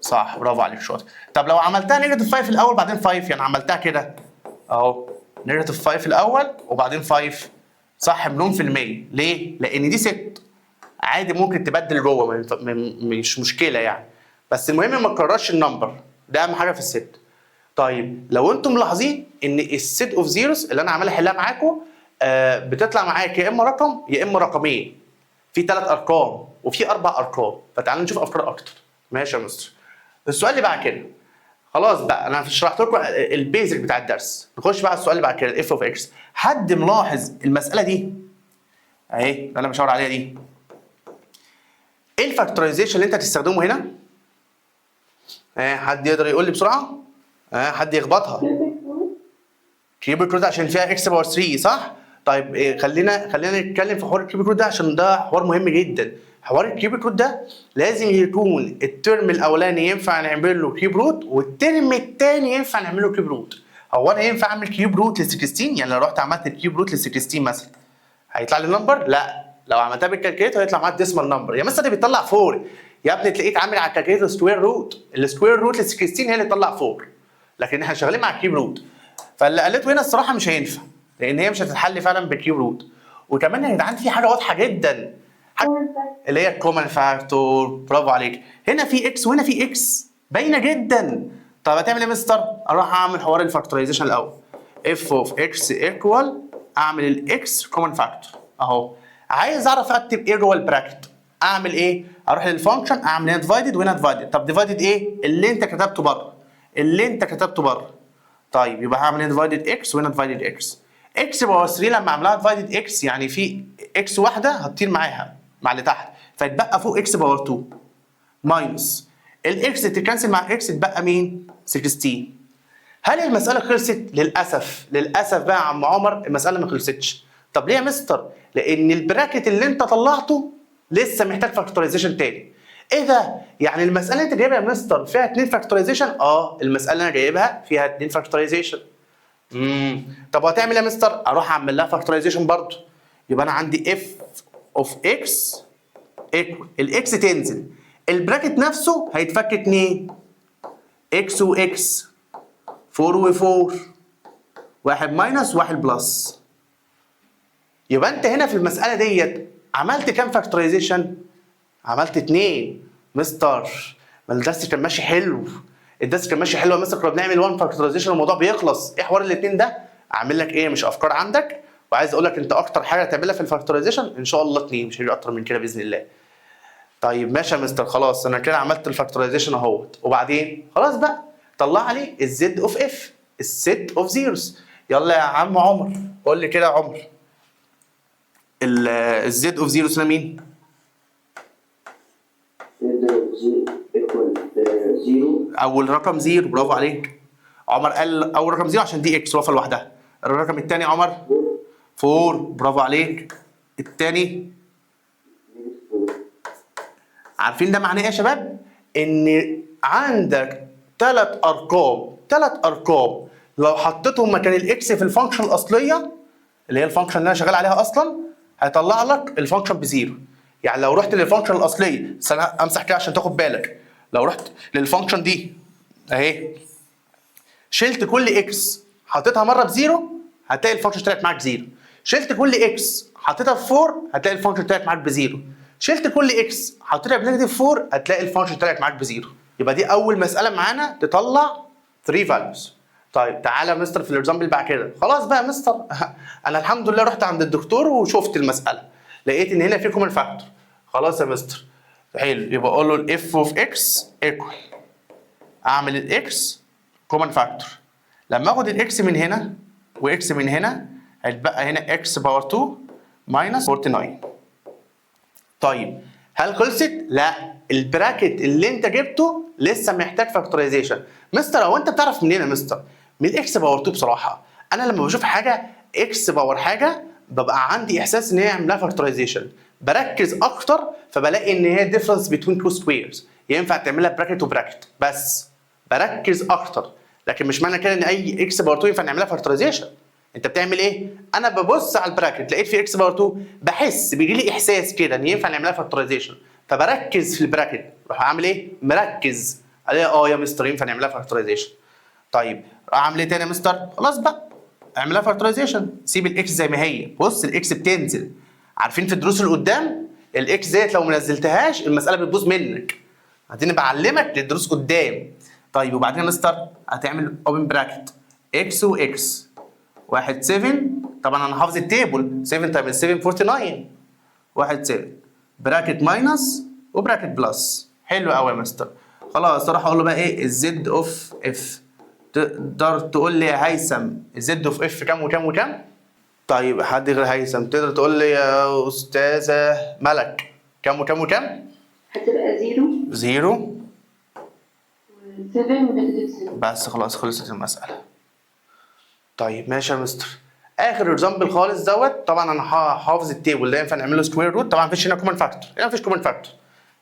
صح، برافو عليك شاطر. طب لو عملتها نيجاتيف 5 الاول بعدين 5، يعني عملتها كده اهو، نيجاتيف 5 الاول وبعدين 5، صح مليون في المية. ليه؟ لأن دي ست عادي ممكن تبدل جوه، مش مشكلة يعني، بس المهم ما تكررش النمبر، ده أهم حاجة في الست. طيب لو انتم ملاحظين ان السيت اوف زيروز اللي انا عمال احلها معاكم بتطلع معاك يا اما رقم يا اما رقمين، في 3 ارقام وفي 4 ارقام، فتعالوا نشوف افكار اكتر. ماشي يا مستر. السؤال اللي بعد كده خلاص بقى انا شرحت لكم البيزك بتاع الدرس، نخش بقى على السؤال اللي بعد كده الاف اوف اكس. حد ملاحظ المساله دي اهي اللي انا بشاور عليها دي؟ ايه الفاكتورايزيشن اللي انت هتستخدمه هنا؟ حد يقدر يقول لي بسرعه؟ حد يخبطها. كيوبيك روت عشان فيها اكس باور 3 صح؟ طيب إيه، خلينا نتكلم في حوار الكيوبيك روت ده عشان ده حوار مهم جدا. حوار الكيوبيك روت ده لازم يكون الترم الاولاني ينفع نعمل له كيوب روت والترم الثاني ينفع نعمل له كيوب روت. هو انا ينفع اعمل كيوب روت ل 16؟ يعني لو رحت عملت الكيوب روت ل 16 مثلا هيطلع لي نمبر؟ لا، لو عملتها بالكالكليتر هيطلع معاك ديسمال نمبر. يا مستر ده بيطلع 4 يا ابني، تلاقيك عامل على الكالكليتر سكوير روت، السكوير روت ل 16 هي اللي تطلع 4، لكن احنا شغالين مع الكيوب روت. فاللي قالته هنا الصراحه مش هينفع لان هي مش هتتحل فعلا بالكيوب روت. وكمان يا جدعان في حاجه واضحه جدا، اللي هي الكومن فاكتور. برافو عليك، هنا في اكس وهنا في اكس باينه جدا. طب هتعمل ايه يا مستر؟ اروح اعمل حوار الفاكتورايزيشن الاول. اف اوف اكس ايكوال، اعمل الاكس كومن فاكتور اهو. عايز اعرف اكتب ايه جوه البراكت، اعمل ايه؟ اروح للفانكشن اعمل هنا ديفايدد وهنا ديفايدد. طب ديفايدد ايه؟ اللي انت كتبته بره، اللي انت كتبته بره. طيب يبقى هعمل هنا ديفايدد اكس وهنا ديفايدد اكس. اكس باور 3 لما اعملها ديفايدد اكس يعني في اكس واحده هتطير معاها مع اللي تحت، فيتبقى فوق اكس باور 2 ماينس الاكس تتكنسل مع اكس، تبقى مين؟ 16. هل المساله خلصت؟ للاسف، للاسف بقى يا عم عمر المساله ما خلصتش. طب ليه يا مستر؟ لان البراكت اللي انت طلعته لسه محتاج فاكتورايزيشن تاني. ايه ده؟ يعني المساله اللي انت جايبها يا مستر فيها 2 فاكتورايزيشن؟ المساله اللي انا جايبها فيها 2 فاكتورايزيشن. طب وهتعمل ايه يا مستر؟ اروح اعمل لها فاكتورايزيشن برضه. يبقى انا عندي اف اوف اكس ايكوال، الاكس تنزل، البراكت نفسه هيتفك 2 اكس واكس، 4 و4، واحد ماينس واحد بلس. يبقى انت هنا في المساله ديت عملت كام فاكتورايزيشن؟ عملت 2. مستر ما الدرس كان ماشي حلو، الدرس كان ماشي حلو يا مستر، كنا بنعمل 1 فاكتورايزيشن والموضوع بيخلص. ايه حوار الاثنين ده؟ اعمل لك ايه؟ مش افكار عندك، وعايز اقول لك انت اكتر حاجه تعملها في الفاكتورايزيشن ان شاء الله 2، مش هيجي اكتر من كده باذن الله. طيب ماشي يا مستر، خلاص انا كده عملت الفاكتورايزيشن اهوت، وبعدين خلاص بقى طلع لي الزد اوف اف، الست اوف زيروز. يلا يا عم عمر قول لي كده يا عمر، الزد اوف زيروز هنا مين؟ اول رقم زيرو، برافو عليك. عمر قال اول رقم زيرو عشان دي اكس واقفه لوحدها. الرقم الثاني يا عمر 4، برافو عليك. الثاني عارفين ده معناه ايه يا شباب؟ ان عندك ثلاث ارقام لو حطيتهم مكان الاكس في الفانكشن الاصليه اللي هي الفانكشن اللي انا شغال عليها اصلا هيطلع لك الفانكشن بزيرو. يعني لو رحت للفانكشن الاصليه، بس انا امسح كده عشان تاخد بالك، لو رحت للفانكشن دي اهي، شلت كل اكس حطيتها مره بزيرو هتلاقي الفانكشن طلعت معاك زيرو. شلت كل اكس حطيتها في 4 هتلاقي الفانكشن طلعت معاك بزيرو. شلت كل اكس حطيتها بنيجاتيف 4 هتلاقي الفانكشن طلعت معاك بزيرو. يبقى دي اول مساله معانا تطلع 3 فاليوز. طيب تعالى يا مستر في الاكزامبل بعد كده. خلاص بقى يا مستر انا الحمد لله رحت عند الدكتور وشفت المساله، لقيت ان هنا في كومن فاكتور. خلاص يا مستر حلو، يبقى اقول له الاف اوف اكس ايكوال، اعمل الاكس كومن فاكتور. لما اخد الاكس من هنا واكس من هنا هيتبقى هنا اكس باور 2 ماينس 49. طيب هل خلصت؟ لا، البراكت اللي انت جبته لسه محتاج فاكتورايزيشن. مستر هو انت بتعرف منين يا مستر؟ من الاكس باور 2. بصراحه انا لما بشوف حاجه اكس باور حاجه ببقى عندي احساس ان هي عاملاها فاكتورايزيشن، بركز اكتر فبلاقي ان هي ديفرنس بين تو سكويرز، ينفع تعملها براكت وبراكت، بس بركز اكتر. لكن مش معنى كده ان اي اكس باور 2 ينفع نعملها فاكتورايزيشن. انت بتعمل ايه؟ انا ببص على البراكت لقيت في اكس باور 2 بحس بيجي لي احساس كده ان ينفع نعملها فاكتورايزيشن، فبركز في البراكت، بروح اعمل ايه؟ مركز عليها. يا مستر ينفع نعملها فاكتورايزيشن. طيب اعمل ايه تاني يا مستر؟ خلاص بقى اعملها فاكتورايزيشن، سيب الاكس زي ما هي. بص الاكس بتنزل، عارفين في الدروس اللي قدام الاكس ديت لو ما نزلتهاش المساله بتبوظ منك، هتني بعلمك للدروس قدام. طيب وبعدين يا مستر هتعمل اوبن براكت اكس واكس، 1 7، طبعا انا حافظ التيبل 7 تايمز 7 49، 1 7 براكت ماينس وبراكت بلس. حلو قوي يا مستر. خلاص اروح اقول له بقى ايه الزد اوف اف. تقدر تقول لي يا هيثم الزد اوف اف كام وكام وكام؟ طيب حد غير هيثم تقدر تقول لي يا استاذه ملك كام وكام وكام؟ هتبقى 0 7 بس خلاص خلصت المساله. طيب ماشي يا مستر، اخر اكزامبل خالص دوت. طبعا انا حافظ التيبل ده ينفع نعمل له سكوير روت. طبعا مفيش هنا كومن فاكتور، هنا مفيش كومن فاكتور،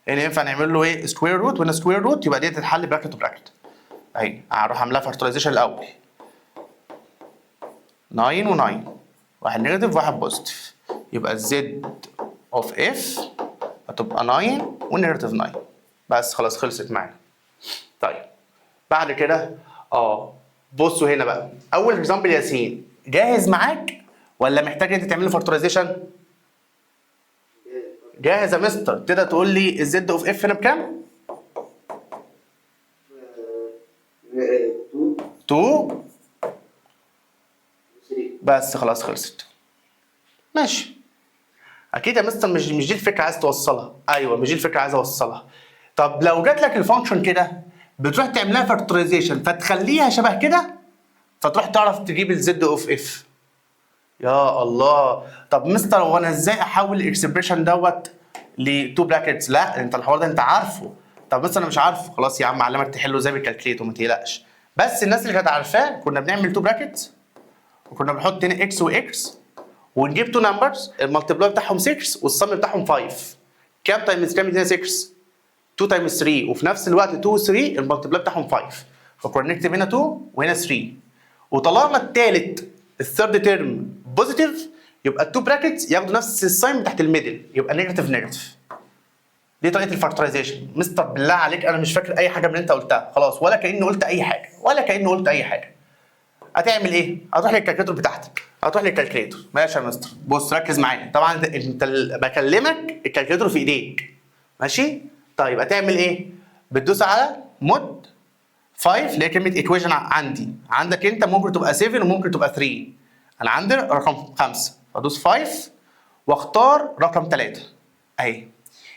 يعني ينفع نعمل له ايه سكوير روت وهنا سكوير روت، يبقى دي تتحل براكت وبراكت اهي. هروح اعملها فاكتورايزيشن الاول 9 و9 واحد نيجاتيف واحد بوزيتيف، يبقى الزد اوف اف هتبقى 9 ونيجاتيف 9 بس خلاص خلصت معانا. طيب بعد كده بصوا هنا بقى اول اكزامبل ياسين جاهز معاك ولا محتاج انت تعمل له فاكتورايزيشن؟ جاهز يا مستر. تقدر تقول لي الزد اوف اف هنا بكام؟ 2 بس خلاص خلصت. ماشي. اكيد يا مستر مش دي الفكره عايز توصلها. ايوه مش دي الفكره عايز اوصلها. طب لو جات لك الفانكشن كده بتروح تعملها فاكتورايزيشن فتخليها شبه كده فتروح تعرف تجيب الزد اوف اف. يا الله. طب مستر هو انا ازاي احول الاكسبريشن دوت ل 2 براكتس؟ لا انت الحوار ده انت عارفه. طب مستر انا مش عارفه. خلاص يا عم علمك تحله زي بالكالكليتر ما تقلقش. بس الناس اللي كانت عارفاه كنا بنعمل 2 براكتس وكنا بنحط هنا اكس واكس ونجيب 2 نمبرز المالتيبلاي بتاعهم 6 والصم بتاعهم 5. كام تايمز كام يدينا 6؟ 2 تايمز 3 وفي نفس الوقت 2 و 3 المالتيبلاي بتاعهم 5 فكنا نكتب هنا 2 وهنا 3. وطالما الثيرد تيرم بوزيتيف يبقى التو براكتس ياخدوا نفس الساين بتاعت الميدل يبقى نيجاتيف نيجاتيف. دي طريقه الفاكتورايزيشن. مستر بالله عليك انا مش فاكر اي حاجه من اللي انت قلتها خلاص ولا كاني قلت اي حاجه ولا كاني قلت اي حاجه. هتعمل ايه؟ هتروح للكالكليتور بتاعتك. هتروح للكالكليتور. ماشي يا مستر. بص ركز معايا. طبعا انت بكلمك الكالكليتور في ايديك. ماشي؟ طيب هتعمل ايه؟ بتدوس على مود 5 اللي هي كلمه ايكويشن عندي. عندك انت ممكن تبقى 7 وممكن تبقى 3. انا عندي رقم 5 فادوس 5 واختار رقم 3 اهي.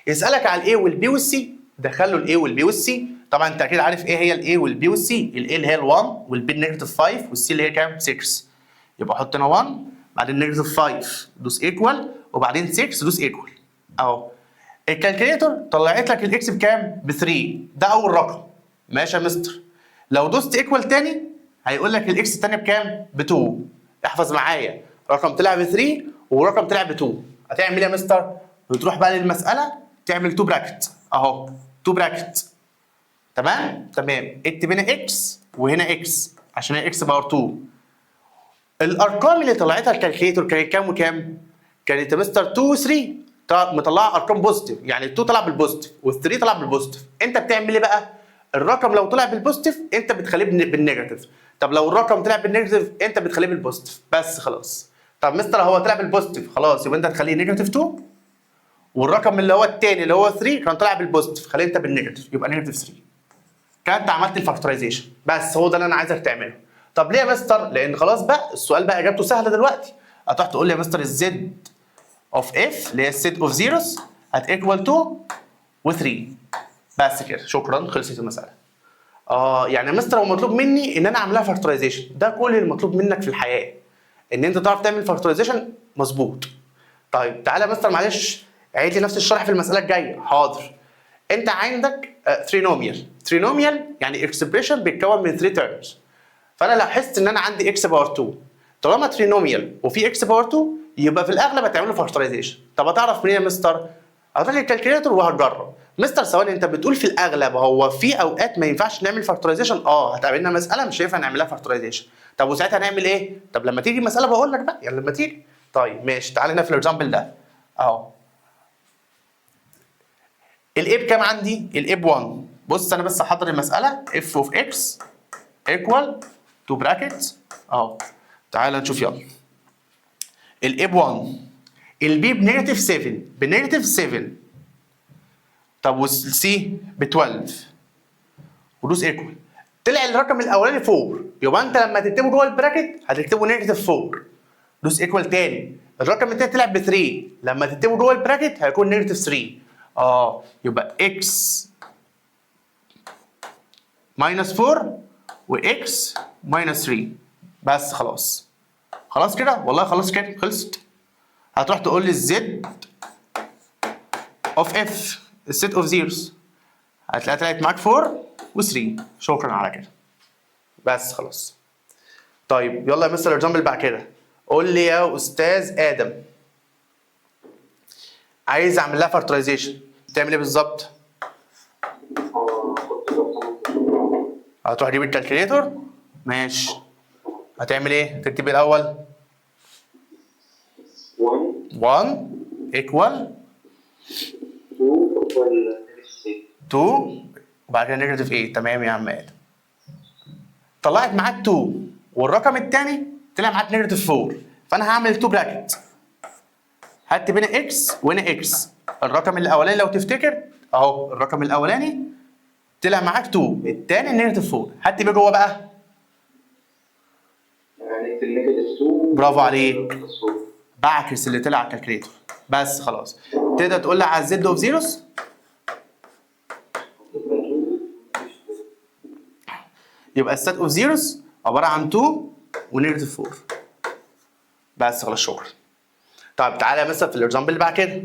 يسالك على الاي والبي والسي دخل له الاي والبي والسي. طبعا انت اكيد عارف ايه هي الاي والبي والسي. الاي اللي هي ال1 والبي النيجاتيف 5 والسي اللي هي كام 6. يبقى حط هنا 1 بعدين نيجاتيف 5 دوس ايكوال وبعدين 6 دوس ايكوال اهو. الكالكليتور طلعت لك الاكس بكام ب 3. ده اول رقم. ماشي يا مستر. لو دوست ايكوال تاني هيقول لك الاكس الثانيه بكام ب 2. احفظ معايا رقم طلع ب 3 ورقم طلع ب 2. هتعمل ايه يا مستر؟ بتروح بقى للمساله تعمل 2 براكت اهو 2 براكت. تمام اكتب هنا اكس وهنا اكس عشان هي اكس باور 2. الارقام اللي طلعتها الكالكليتور كانت كام وكام؟ كانت يا مستر 2 و 3 مطلعه ارقام بوزيتيف. يعني ال 2 طلع بالبوزيتيف وال 3 طلع بالبوزيتيف. انت بتعمل ايه بقى؟ الرقم لو طلع بالبوزيتيف انت بتخليه بالنيجاتيف. طب لو الرقم طلع بالنيجاتيف انت بتخليه بالبوزيتيف بس خلاص. طب مستر هو طلع بالبوزيتيف خلاص يبقى انت هتخليه نيجاتيف 2 والرقم اللي هو الثاني اللي هو 3 كان طالع بالبوزيتيف خليه انت بالنيجاتيف يبقى نيجاتيف 3. كده انت عملت الفاكتورايزيشن بس هو ده اللي انا عايزك تعمله. طب ليه يا مستر؟ لان خلاص بقى السؤال بقى اجابته سهله دلوقتي. هتروح تقول لي يا مستر الزد اوف اف اللي هي السيت اوف زيروز هتيكوال 2 و3 بس كده شكرا خلصت المساله. يعني يا مستر هو مطلوب مني ان انا اعملها فاكتورايزيشن. ده كل المطلوب منك في الحياه ان انت تعرف تعمل فاكتورايزيشن مظبوط. طيب تعالى يا مستر معلش عيد لي نفس الشرح في المساله الجايه. حاضر. انت عندك ترينوميال يعني اكسبريشن بيتكون من 3 تيرمز. فانا لاحظت ان انا عندي اكس باور 2. طالما ترينوميال وفي اكس باور 2 يبقى في الاغلب هتعمل له فاكتورايزيشن. طب هتعرف منين يا مستر؟ هتروح للكالكليتر وهتجرب. مستر ثواني انت بتقول في الاغلب هو في اوقات ما ينفعش نعمل فاكتورايزيشن؟ هتقابلنا مساله مش هينفع نعملها فاكتورايزيشن. طب وساعتها هنعمل ايه؟ طب لما تيجي المساله بقول لك بقى يعني لما تيجي. طيب ماشي تعالى هنا في الاكزامبل ده اهو. الاي بكام عندي؟ الاي ب 1. بص انا بس هحضر المساله اف اوف اكس ايكوال 2 براكتس اهو. تعالى نشوف يلا. الاي ب 1 البي بنيجاتيف 7 بنيجاتيف 7. طب والسي ب 12 ودوس ايكوال. طلع الرقم الاولاني 4 يبقى انت لما تكتبه جوه البراكت هتكتبه نيجاتيف 4. دوس ايكوال تاني. الرقم التاني طلع ب 3 لما تكتبه جوه البراكت هيكون نيجاتيف 3. يبقى اكس ماينس 4 واكس ماينس 3 بس خلاص. خلاص كده والله خلاص كده خلصت. هتروح تقول لي الزد اوف اف السيت اوف زيروز هتلاقيها طلعت معاك 4 و3. شكرا على كده بس خلاص. طيب يلا يا مستر الاكزامبل بعد كده. قول لي يا استاذ ادم، عايز اعمل لها فاكتورايزيشن تعمل ايه بالظبط؟ هتروح تجيب الكالكوليتور. ماشي. هتعمل ايه؟ تكتب ايه الاول؟ 1 ايكوال 2 وبعد كده نيجاتيف 8. تمام يا عم ادم. طلعت معاك 2 والرقم الثاني طلع معاك نيجاتيف 4، فانا هعمل 2 براكت. هكتب هنا اكس وهنا اكس. الرقم الاولاني لو تفتكر اهو، الرقم الاولاني طلع معاك 2، الثاني نيجاتيف 4. هكتب ايه جوه بقى؟ هنكتب نيجاتيف 2. برافو عليك. بعكس اللي طلع على الكالكليتور. بس خلاص. تقدر تقول لي على الزد اوف زيروز؟ يبقى السيت اوف زيروز عباره عن 2 ونيجاتيف 4. بس خلاص شكرا. طيب تعالى مثلا في الاكزامبل اللي بعد كده.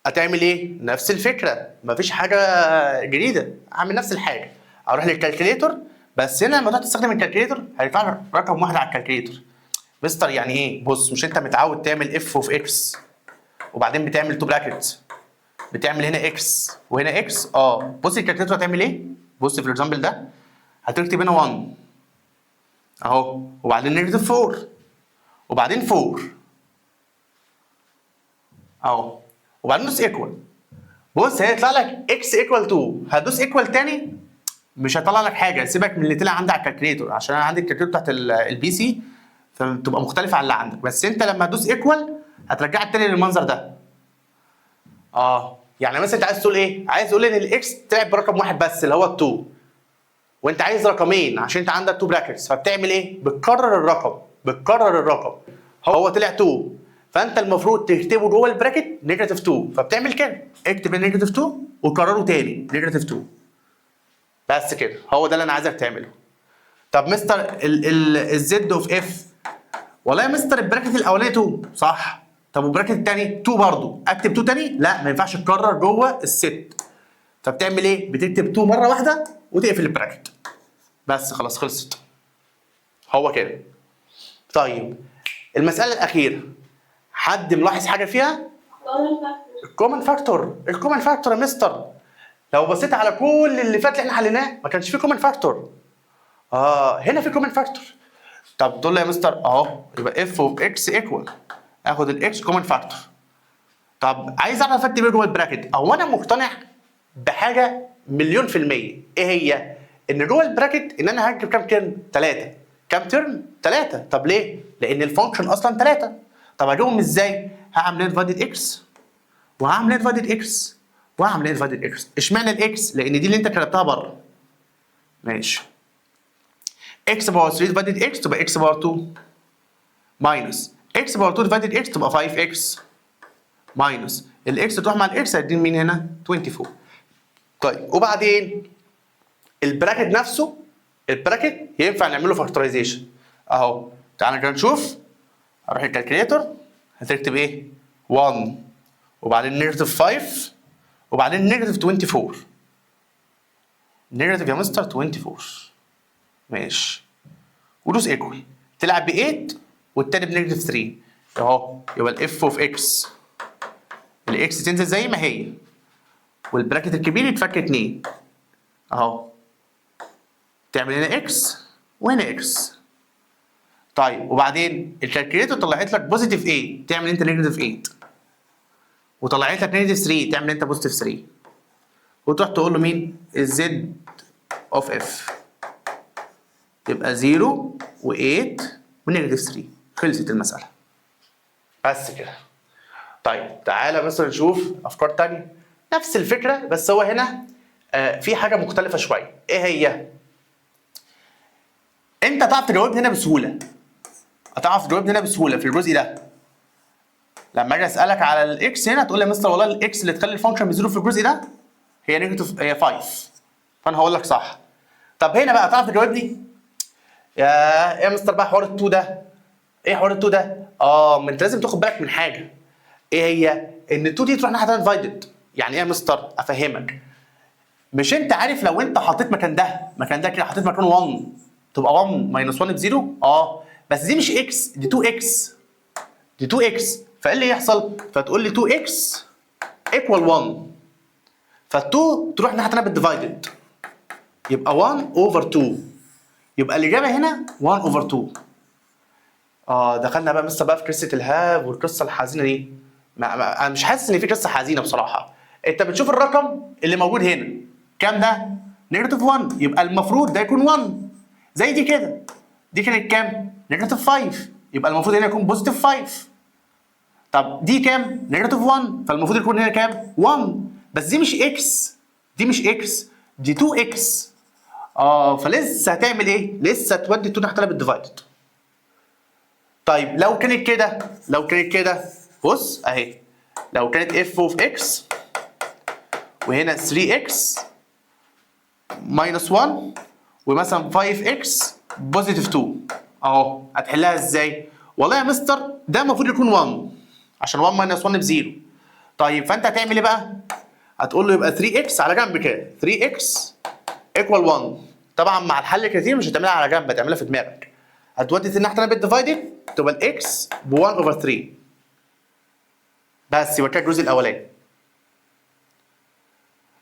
هتعمل ايه؟ نفس الفكره، مفيش حاجه جديده، اعمل نفس الحاجه. اروح للكالكليتور، بس هنا لما تروح تستخدم الكالكليتور هيطلع لك رقم واحد على الكالكليتور. مستر يعني ايه؟ بص، مش انت متعود تعمل اف اوف اكس وبعدين بتعمل 2 براكتس، بتعمل هنا اكس وهنا اكس. بص الكالكليتور هتعمل ايه؟ بص في الاكزامبل ده هتكتب هنا 1 اهو، وبعدين نيجاتيف 4 وبعدين 4 اهو، وبعدين دوس ايكوال. بص هيطلع لك اكس ايكوال 2. هتدوس ايكوال تاني مش هيطلع لك حاجه. سيبك من اللي طلع عندي على الكالكليتور، عشان انا عندي الكالكليتور بتاعت البي سي فبتبقى مختلفه عن اللي عندك. بس انت لما تدوس ايكوال هترجعك تاني للمنظر ده. يعني مثلا انت عايز تقول ايه؟ عايز تقول ان الاكس طلع برقم واحد بس اللي هو 2، وانت عايز رقمين عشان انت عندك 2 براكتس، فبتعمل ايه؟ بتكرر الرقم، بتكرر الرقم. هو طلع 2، فانت المفروض تكتبه جوه البراكت نيجاتيف 2، فبتعمل كده، اكتب نيجاتيف 2 وكرره تاني نيجاتيف 2. بس كده، هو ده اللي انا عايزك تعمله. طب مستر الزد اوف اف، والله يا مستر البراكت الاولاني 2 صح، طب والبراكت الثاني 2 برضه، اكتب 2 تاني؟ لا ما ينفعش تكرر جوه الست. فبتعمل ايه؟ بتكتب 2 مره واحده وتقفل البراكت. بس خلاص خلصت. هو كده. طيب المساله الاخيره، حد ملاحظ حاجه فيها؟ الكومن فاكتور. الكومن فاكتور يا مستر، لو بصيت على كل اللي فات اللي احنا حليناه ما كانش فيه كومن فاكتور. هنا في كومن فاكتور. طب تقول لي يا مستر اهو، يبقى اف اوف اكس ايكوال، اخد الاكس كومن فاكتور. طب عايز اعرف اكتب ايه جوه البراكت. انا مقتنع بحاجه مليون في المية. ايه هي؟ ان جوه البراكت ان انا هكتب كام ترم؟ 3. كام ترم؟ 3. طب ليه؟ لان الفانكشن اصلا 3. طب اجيبهم ازاي؟ هعمل ديفايدد اكس وهعمل ديفايدد اكس وهعمل ديفايدد اكس. اشمعنى الاكس؟ لان دي اللي انت كتبتها بره. ماشي. اكس باور 3 ديفايدد اكس تبقى اكس باور 2 ماينس اكس باور 2 ديفايدد اكس تبقى 5 اكس ماينس الاكس تروح مع الاكس هيديني مين هنا؟ 24. طيب وبعدين البراكت نفسه، البراكت ينفع نعمله فاكتورايزيشن اهو. تعالى كده نشوف. اروح الكالكليتور، هتكتب ايه؟ 1 وبعدين نيجاتيف 5 وبعدين نيجاتيف 24. نيجاتيف يا مستر 24. ماشي. ودوس ايكوال، تلعب ب 8 والتاني بنيجاتيف 3 اهو. يبقى الاف اوف اكس، الاكس تنزل زي ما هي والبراكت الكبير يتفك 2 اهو. تعمل هنا اكس وهنا اكس. طيب وبعدين الكالكوليتور طلعت لك بوزيتيف 8، تعمل انت نيجاتيف 8. وطلعت لك نيجاتيف 3، تعمل انت بوزيتيف 3. وتروح تقول له مين؟ الزد اوف اف. يبقى 0 و8 ونيجاتيف 3. خلصت المسألة. بس كده. طيب تعالى مثلا نشوف أفكار تانية. نفس الفكرة بس هو هنا في حاجة مختلفة شوية. إيه هي؟ أنت هتعرف تجاوبني هنا بسهولة. هتعرف تجاوبني هنا بسهولة في الجزء ده. لما أجي أسألك على الإكس هنا تقول لي يا مستر والله الإكس اللي تخلي الفانكشن بزيرو في الجزء ده هي نيجاتيف، هي 5. فأنا هقول لك صح. طب هنا بقى تعرف تجاوبني؟ يا مستر بقى حوار ال2 ده. ايه حوار ال2 ده؟ ما انت لازم تاخد بالك من حاجه. ايه هي؟ ان ال2 دي تروح ناحيه ديفايدد. يعني ايه يا مستر؟ افهمك. مش انت عارف لو انت حطيت مكان ده كده، حطيت مكان 1 تبقى 1 ماينس 1 بزيرو؟ بس دي مش اكس، دي 2 اكس، دي 2 اكس. فايه اللي يحصل؟ فتقول لي 2 اكس ايكوال 1، فال2 تروح ناحيه الثانيه بالديفايدد، يبقى 1 اوفر 2. يبقى الاجابه هنا 1 اوفر 2. دخلنا بقى مستر بقى في قصه الهاب والقصه الحزينه دي. انا مش حاسس ان في قصه حزينه بصراحه. انت بتشوف الرقم اللي موجود هنا كام ده؟ نيجاتيف 1، يبقى المفروض ده يكون 1. زي دي كده، دي كانت كام؟ نيجاتيف 5، يبقى المفروض هنا يكون بوزيتيف 5. طب دي كام؟ نيجاتيف 1، فالمفروض يكون هنا كام؟ 1. بس دي مش اكس، دي مش اكس، دي 2 اكس. فلسه هتعمل ايه؟ لسه تودي 2 تحت بالديفايدد. طيب لو كانت كده، لو كانت كده بص اهي، لو كانت اف اوف اكس وهنا 3 اكس ماينس 1 ومثلا 5 اكس بوزيتيف 2 اهو، هتحلها ازاي؟ والله يا مستر ده المفروض يكون 1 عشان 1 ماينس 1 بزيرو. طيب فانت هتعمل ايه بقى؟ هتقول له يبقى 3 اكس على جنب كده، 3 اكس ايكوال 1. طبعا مع الحل كتير مش هتعملها على جنب، هتعملها في دماغك. هتودي الناحيه الثانيه بالديفايدد تبقى الاكس ب 1 اوفر 3. بس يبقى كده الجزء الاولاني.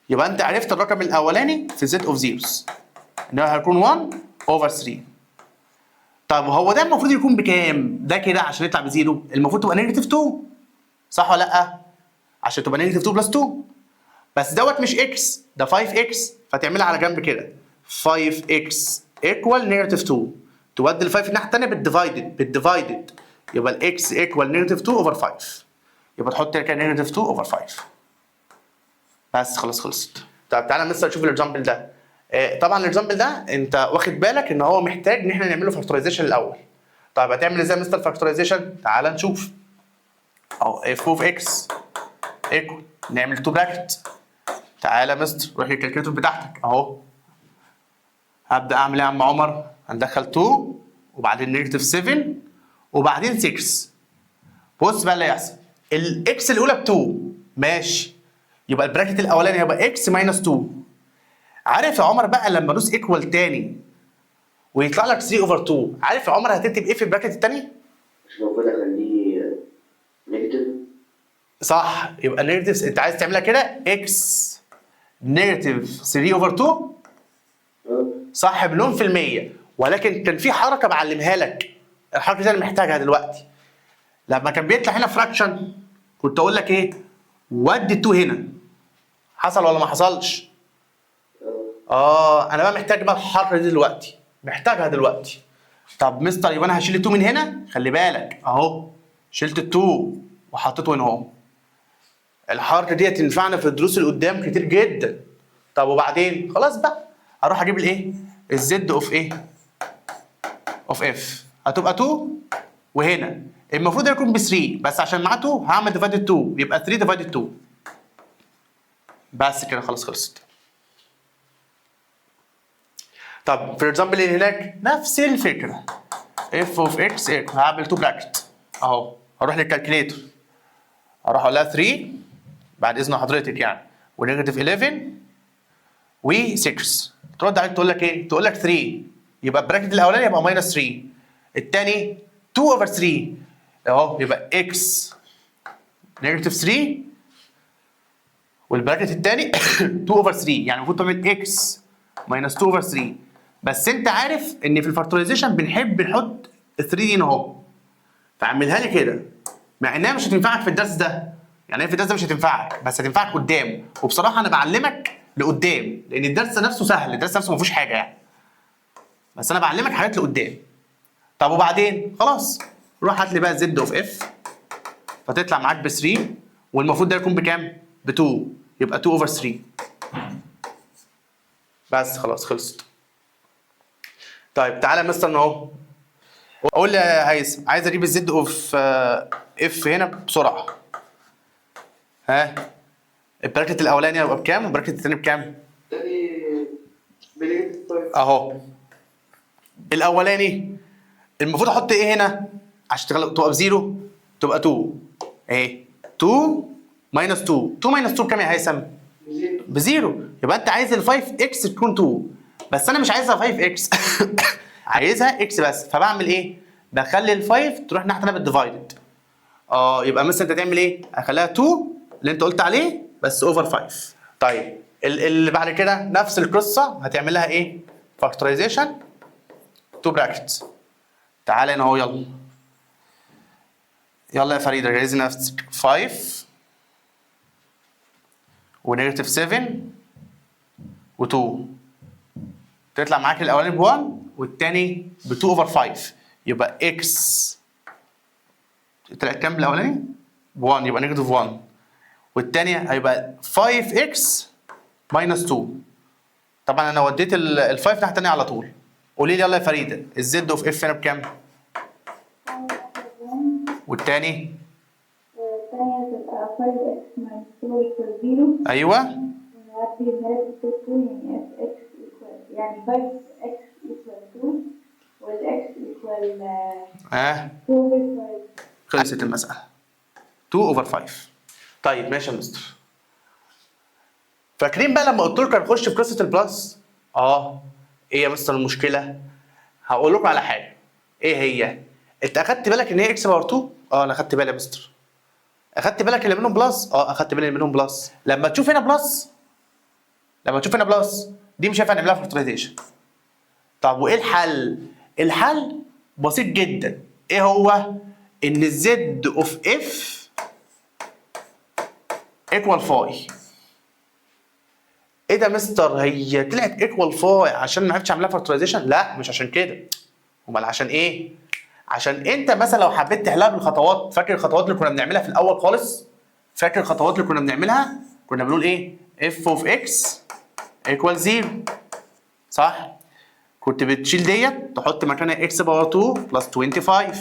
يبقى انت عرفت الرقم الاولاني في زد اوف زيروز ان هو هيكون 1 اوفر 3. طب هو ده المفروض يكون بكام؟ ده كده عشان يطلع بزيرو المفروض تبقى نيجاتيف 2، صح ولا لا؟ عشان تبقى نيجاتيف 2 بلس 2. بس دوت مش اكس، ده 5 اكس، فتعملها على جنب كده 5 اكس ايكوال نيجاتيف 2. تودي ال 5 الناحيه الثانيه بالديفايدد يبقى الاكس ايكوال نيجاتيف 2 اوفر 5. يبقى تحط كده نيجاتيف 2 اوفر 5. بس خلاص خلصت. طب تعالى مثلا نشوف الاكزامبل ده. طبعا الاكزامبل ده انت واخد بالك ان هو محتاج ان احنا نعمله فاكتورايزيشن الاول. طيب هتعمل ازاي مستر فاكتورايزيشن؟ تعالى نشوف. اهو اف اوف اكس ايكوال، نعمل 2 براكت. تعالى مستر روح للكالكوليتور بتاعتك اهو. هبدا اعمل ايه يا عم عمر؟ هندخل 2 وبعدين نيجاتيف 7 وبعدين 6. بص بقى اللي هيحصل، الاكس الاولى ب 2 ماشي، يبقى البراكت الاولاني هيبقى اكس ماينس 2. عارف يا عمر بقى لما ادوس ايكوال تاني ويطلع لك 3 اوفر 2، عارف يا عمر هتكتب ايه في البراكت التاني؟ مش المفروض اخليه نيجاتيف؟ صح، يبقى نيجاتيف. انت عايز تعملها كده اكس نيجاتيف 3 اوفر 2 صح مليون في المية. ولكن كان في حركة بعلمها لك، الحركة دي انا محتاجها دلوقتي. لما كان بيطلع هنا فراكشن كنت اقول لك ايه؟ ودي 2 هنا. حصل ولا ما حصلش؟ انا بقى محتاج بقى الحركة دي دلوقتي، محتاجها دلوقتي. طب مستر يبقى انا هشيل 2 من هنا، خلي بالك اهو شلت 2 وحطيته هنا اهو. الحركة دي هتنفعنا في الدروس اللي قدام كتير جدا. طب وبعدين خلاص بقى اروح اجيب الايه؟ الزد اوف ايه؟ اوف اف هتبقى 2 وهنا المفروض يكون ب 3 بس عشان معاه 2 هعمل ديفايدد 2 يبقى 3 ديفايدد 2. بس كده خلاص خلصت. طب في الاكزامبل اللي هناك نفس الفكره، اف اوف اكس هعمل 2 براكت اهو. هروح للكالكليتور اروح اقول لها 3 بعد اذن حضرتك يعني ونيجاتيف 11 و6. ترد عليك تقول لك ايه؟ تقول لك 3 يبقى البراكت الاولاني يبقى ماينس 3، الثاني 2 اوفر 3 اهو يبقى اكس نيجاتيف 3 والبراكت الثاني 2 اوفر 3، يعني المفروض تعمل اكس ماينس 2 اوفر 3. بس انت عارف ان في الفاكتورايزيشن بنحب نحط ال 3 دي هنا اهو، فاعملها لي كده مع انها مش هتنفعك في الدرس ده. يعني ايه في الدرس ده مش هتنفعك بس هتنفعك قدام، وبصراحه انا بعلمك لقدام لان الدرس نفسه سهل، الدرس نفسه ما فيهوش حاجه يعني، بس انا بعلمك حاجات لقدام. طب وبعدين خلاص روح هات لي بقى زد اوف اف فتطلع معاك ب 3 والمفروض ده يكون بكام؟ ب 2، يبقى 2 اوفر 3. بس خلاص خلصت. طيب تعالى يا مستر اهو قول لي يا هيثم عايز اجيب الزد اوف اف هنا بسرعه. ها البراكت الاولاني هيبقى بكام والبراكت الثاني بكام؟ اهو الاولاني المفروض احط ايه هنا عشان تبقى بزيرو؟ تبقى 2 اهي 2 ماينس 2. 2 ماينس 2 بكام يا هيثم؟ بزيرو. يبقى انت عايز ال 5 اكس تكون 2 بس انا مش عايزها 5 اكس عايزها اكس بس، فبعمل ايه؟ بخلي ال 5 تروح ناحيه ثانيه بالديفايدد. يبقى مثلا انت تعمل ايه؟ هخليها 2 اللي انت قلت عليه بس اوفر 5. طيب اللي بعد كده نفس القصه هتعمل لها ايه؟ فاكتورايزيشن 2 براكتس. تعالى هنا اهو يلا. يلا يا فريده جهزي نفسك. 5 ونيجاتيف 7 و2 تطلع معاك الاولاني ب 1 والتاني ب 2 اوفر 5. يبقى اكس طلع كام الاولاني؟ ب 1 يبقى نيجاتيف 1 والتانية هيبقى 5x ماينس 2. طبعا انا وديت ال 5 ناحية التانية على طول. قولي لي يلا يا فريدة الزد اوف اف هنا بكام؟ والتاني؟ الثانية تبقى 5x minus 2 equals 0. ايوه. ونعدي النيجاتيف 2 يعني fx equal يعني 5x equal 2 والx equal 2 over 5. خلصت المسألة 2 اوفر 5. طيب ماشي يا مستر. فاكرين بقى لما قلت لكم هنخش في قصة البلس؟ ايه يا مستر المشكلة؟ هقول لكم على حاجة. ايه هي؟ انت اخدت بالك ان هي اكس باور 2؟ انا اخدت بالي يا مستر. اخدت بالك اللي منهم بلس؟ اخدت بالي اللي منهم بلس. لما تشوف هنا بلس دي مش هينفع نعملها فاكتورايزيشن. طب وايه الحل؟ الحل بسيط جدا. ايه هو؟ ان الزد اوف اف ايكوال فاي. ايه ده مستر هي طلعت ايكوال فاي عشان ما عرفتش اعملها فاكتورايزيشن؟ لا مش عشان كده. امال عشان ايه؟ عشان انت مثلا لو حبيت تحلها بالخطوات، فاكر الخطوات اللي كنا بنعملها في الاول خالص؟ كنا بنقول ايه؟ اف اوف اكس ايكوال 0 صح؟ كنت بتشيل ديت تحط مكانها اكس باور 2 بلس 25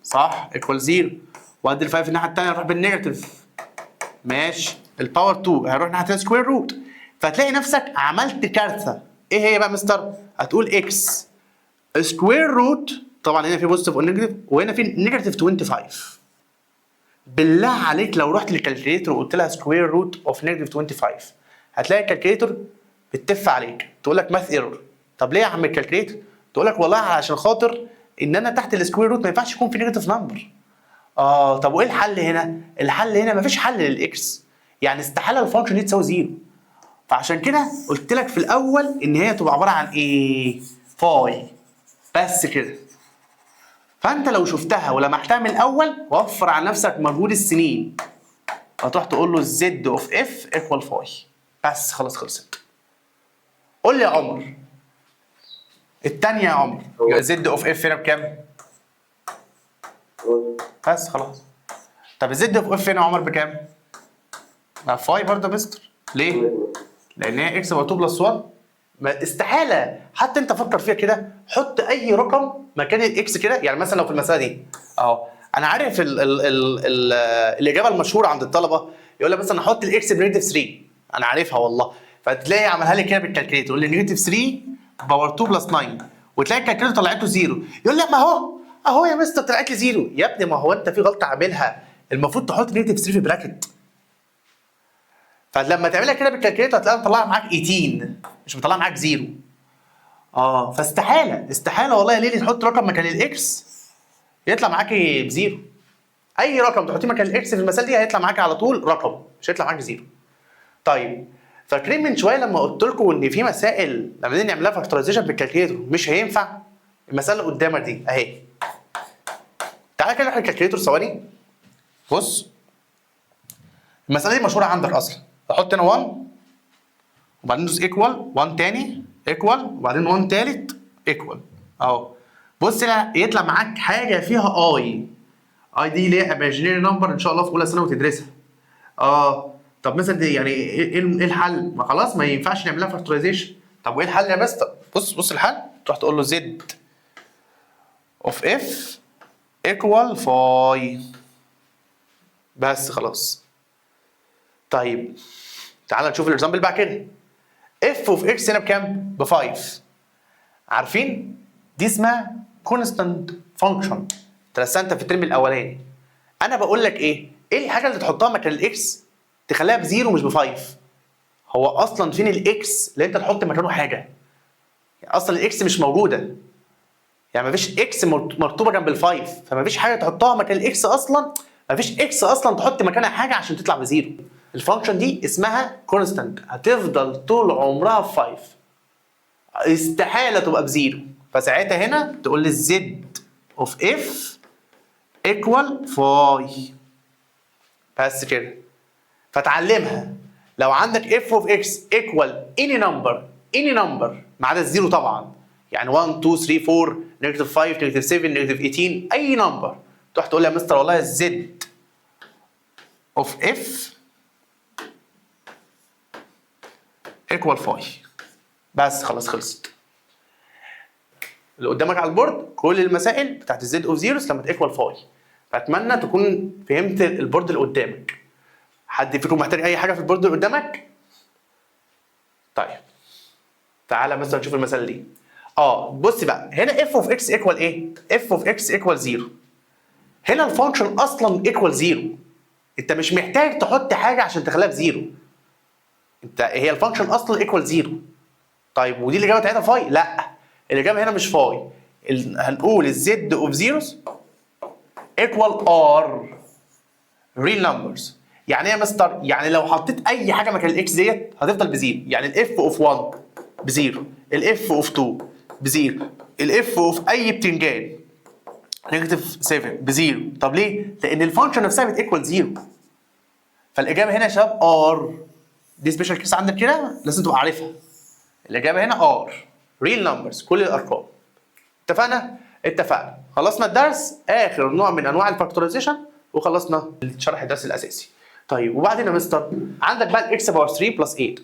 صح؟ ايكوال 0 وادي ال 5 الناحيه الثانيه اروح بالنيجاتيف. ماشي. الباور 2 هيروح ناحيه السكوير روت. فتلاقي نفسك عملت كارثه. ايه هي بقى مستر؟ هتقول اكس سكوير روت، طبعا هنا في بوزيتيف ونيجاتيف وهنا في نيجاتيف 25. بالله عليك لو رحت للكالكوليتر وقلت لها سكوير روت اوف نيجاتيف 25 هتلاقي الكالكوليتر بتتف عليك تقول لك ماث ايرور. طب ليه يا عم الكالكوليتر؟ تقول لك والله عشان خاطر ان انا تحت السكوير روت ما ينفعش يكون في نيجاتيف نمبر. طب وايه الحل هنا؟ الحل هنا مفيش حل للاكس، يعني استحاله الفانكشن دي تساوي 0. فعشان كده قلت لك في الاول ان هي تبقى عباره عن ايه؟ فاي بس كده. فانت لو شفتها ولمحتها من الاول وفر على نفسك مجهود السنين. هتروح تقول له الزد اوف اف ايكوال فاي بس خلاص خلصت. قول لي يا عمر الثانيه يا عمر زد اوف اف هنا بكام؟ بس خلاص. طب الزد اوف اف هنا يا عمر بكام؟ فاي برضه يا مستر. ليه؟ لان هي اكس باور 2 بلس 1. ما استحاله. حتى انت فكر فيها كده، حط اي رقم مكان الاكس كده. يعني مثلا لو في المساله دي انا عارف ال الاجابه المشهوره عند الطلبه يقول لك مثلا احط الاكس بنيجاتيف 3. انا عارفها والله. فتلاقي عملها لي كده بالكالكليتر يقول لي نيجاتيف 3 باور 2 بلس 9 وتلاقي الكالكليتر طلعته 0. يقول لك ما اهو يا مستر طلعت لي 0. يا ابني ما هو انت في غلطه عاملها، المفروض تحط نيجاتيف 3 في براكت. فلما تعملها كده بالكالكليتر هتلاقيها مطلعه معاك 18 مش مطلعه معاك 0. فاستحاله والله يا ليلي تحط رقم مكان الاكس يطلع معاكي بزيرو. اي رقم تحطيه مكان الاكس في المساله دي هيطلع معاكي على طول رقم مش هيطلع معاك بزيرو. طيب فاكرين من شويه لما قلت لكم ان في مسائل لما نيجي نعملها فاكتورايزيشن بالكالكليتر مش هينفع؟ المساله اللي قدامك دي اهي. تعالى كده نحل الكالكليتر ثواني. بص المساله دي مشهوره عندك اصلا. احط هنا 1 وبعدين ندوس ايكوال 1 تاني ايكوال وبعدين 1 تالت ايكوال اهو. بص هنا يطلع معاك حاجه فيها اي دي اللي هي ايماجينري نمبر ان شاء الله في اولى ثانوي وتدرسها. طب مثلا دي يعني ايه الحل؟ ما خلاص ما ينفعش نعملها فاكتورايزيشن. طب وايه الحل يا مستر؟ بص الحل تروح تقول له زد اوف اف ايكوال فاي بس خلاص. طيب تعالى نشوف الاكزامبل بعد كده. اف اوف اكس هنا بكام؟ ب 5. عارفين دي اسمها كونستانت فانكشن درستها في الترم الاولاني. انا بقول لك ايه الحاجه اللي تحطها مكان الاكس تخليها بزيرو مش ب5؟ هو اصلا فين الاكس اللي انت تحط مكانه حاجه؟ يعني اصلا الاكس مش موجوده. يعني مفيش اكس مرتوبه جنب ال5، فمفيش حاجه تحطها مكان الاكس اصلا، مفيش اكس اصلا تحط مكانها حاجه عشان تطلع بزيرو. الفانكشن دي اسمها كونستانت، هتفضل طول عمرها ب 5، استحاله تبقى بزيرو. فساعتها هنا تقول لي زد اوف اف ايكوال فاي، بس كده. فتعلمها لو عندك اف اوف اكس ايكوال اني نمبر ما عدا الزيرو طبعا، يعني 1 2 3 4 نيجاتيف 5 نيجاتيف 7 نيجاتيف 18 اي نمبر، تروح تقول لي يا مستر والله زد اوف اف ايكوال فاي، بس خلاص خلصت. اللي قدامك على البورد كل المسائل بتاعت الزد اوف زيروز لما تيكوال فاي. فاتمنى تكون فهمت البورد اللي قدامك. حد فيكم محتاج اي حاجه في البورد اللي قدامك؟ طيب تعالى مثلا نشوف المساله دي. بص بقى هنا اف اوف اكس ايكوال ايه؟ اف اوف اكس ايكوال 0. هنا الفانكشن اصلا ايكوال 0، انت مش محتاج تحط حاجه عشان تخليها بزيرو، انت هي الفانكشن اصلا ايكوال 0. طيب ودي الاجابه بتاعتها فاي؟ لا، الاجابه هنا مش فاي، هنقول الزد اوف زيروز ايكوال ار ريل نمبرز. يعني ايه يا مستر؟ يعني لو حطيت اي حاجه مكان الاكس ديت هتفضل بزيرو، يعني الاف اوف 1 بزيرو، الاف اوف 2 بزيرو، الاف اوف اي بتنجان نيجاتيف 7 بزيرو. طب ليه؟ لان الفانكشن نفسها بتيكوال 0. فالاجابه هنا يا شباب ار. دي سبيشال كيس عندك كده لازم تبقى عارفها. الاجابه هنا ار ريل نمبرز، كل الارقام. اتفقنا؟ اتفقنا. خلصنا الدرس، اخر نوع من انواع الفاكتورايزيشن، وخلصنا شرح الدرس الاساسي. طيب وبعدين يا مستر عندك بقى الاكس باور 3 بلس 8.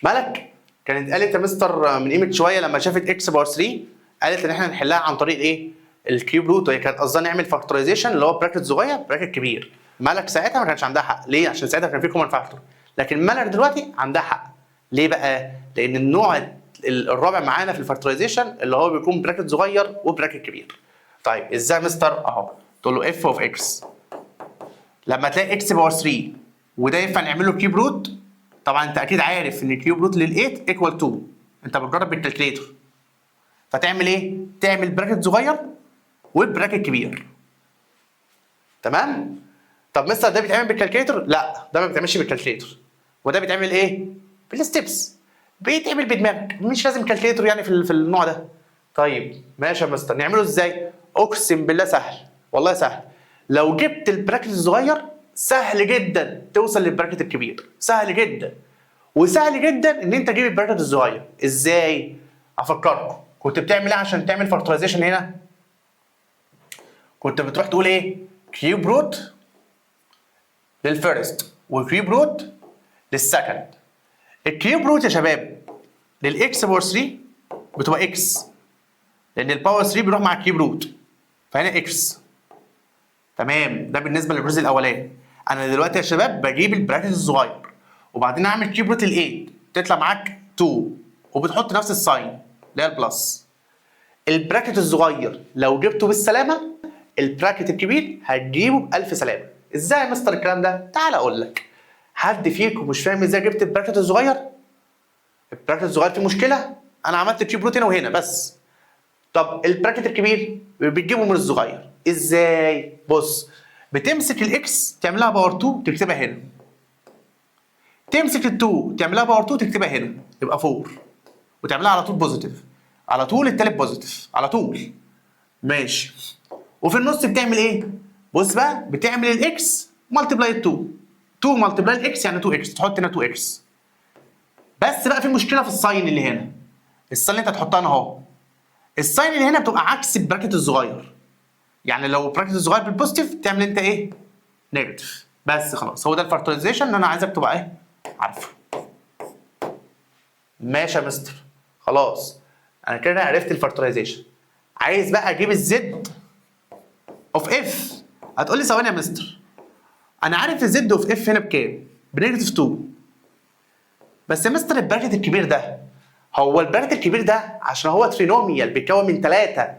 مالك كانت قالت يا مستر من قيمه شويه لما شافت اكس باور 3 قالت ان احنا نحلها عن طريق الايه؟ الكيوب روت، وهي كانت قصدها نعمل فاكتورايزيشن اللي هو براكت صغير براكت كبير. مالك ساعتها ما كانش عندها حق، ليه؟ عشان ساعتها كان في كومن فاكتور. لكن مالك دلوقتي عندها حق. ليه بقى؟ لان النوع الرابع معانا في الفاكتورايزيشن اللي هو بيكون براكت صغير وبراكت كبير. طيب ازاي يا مستر؟ اهو تقول له اف اوف اكس لما تلاقي اكس باور 3 وده ينفع نعمل له كيوب روت. طبعا انت اكيد عارف ان الكيوب روت لل 8 ايكوال 2، انت بتجرب بالكالكليتر. فتعمل ايه؟ تعمل براكت صغير وبراكت كبير. تمام؟ طب مستر ده بيتعمل بالكالكليتر؟ لا ده ما بيتعملش بالكالكليتر. وده بيتعمل ايه؟ بالستبس، بيتعمل بدماغك، مش لازم كالكليتر يعني في النوع ده. طيب ماشي يا مستر نعمله ازاي؟ اقسم بالله سهل، والله سهل. لو جبت البراكت الصغير سهل جدا توصل للبراكت الكبير، سهل جدا. وسهل جدا ان انت تجيب البراكت الصغير. ازاي؟ افكركم كنت بتعمل ايه عشان تعمل فاكتورايزيشن هنا؟ كنت بتروح تقول ايه؟ كيوب روت للفيرست وكيوب روت للسكند. الكيوب روت يا شباب للاكس باور 3 بتبقى اكس، لان الباور 3 بيروح مع الكيوب روت، فهنا اكس. تمام؟ ده بالنسبه للجزء الاولاني. انا دلوقتي يا شباب بجيب البراكت الصغير وبعدين اعمل كيوب روت ل8 تطلع معاك 2 وبتحط نفس الساين اللي هي البلس. البراكت الصغير لو جبته بالسلامه البراكت الكبير هتجيبه بألف سلامه. ازاي يا مستر الكلام ده؟ تعال اقول لك. حد فيكم مش فاهم ازاي جبت البراكت الصغير؟ البراكت الصغير فيه مشكله؟ انا عملت كيوب روت هنا وهنا بس. طب البراكت الكبير بتجيبه من الصغير. ازاي؟ بص بتمسك الاكس تعملها باور 2 تكتبها هنا، تمسك ال2 تعملها باور 2 تكتبها هنا يبقى 4، وتعملها على طول بوزيتيف، على طول التالت بوزيتيف على طول. ماشي. وفي النص بتعمل ايه؟ بص بقى بتعمل الاكس مالتيبلاي 2 مالتيبلاي الاكس يعني 2 اكس، تحط هنا 2 اكس. بس بقى في مشكله في الساين اللي هنا. الساين اللي انت هتحطها هنا اهو، الساين اللي هنا بتبقى عكس البراكت الصغير. يعني لو البراكت الصغير بالبوزيتيف تعمل انت ايه؟ نيجاتيف. بس خلاص هو ده الفاكتورايزيشن اللي انا عايزك تبقى ايه؟ عارفه. ماشي يا مستر خلاص انا كده عرفت الفاكتورايزيشن. عايز بقى اجيب الزد اوف اف. هتقول لي ثواني يا مستر انا عارف الزد اوف اف هنا بكام؟ بنيجاتيف 2. بس يا مستر البراكت الكبير ده، هو البراكت الكبير ده عشان هو ترينوميال بيتكون من 3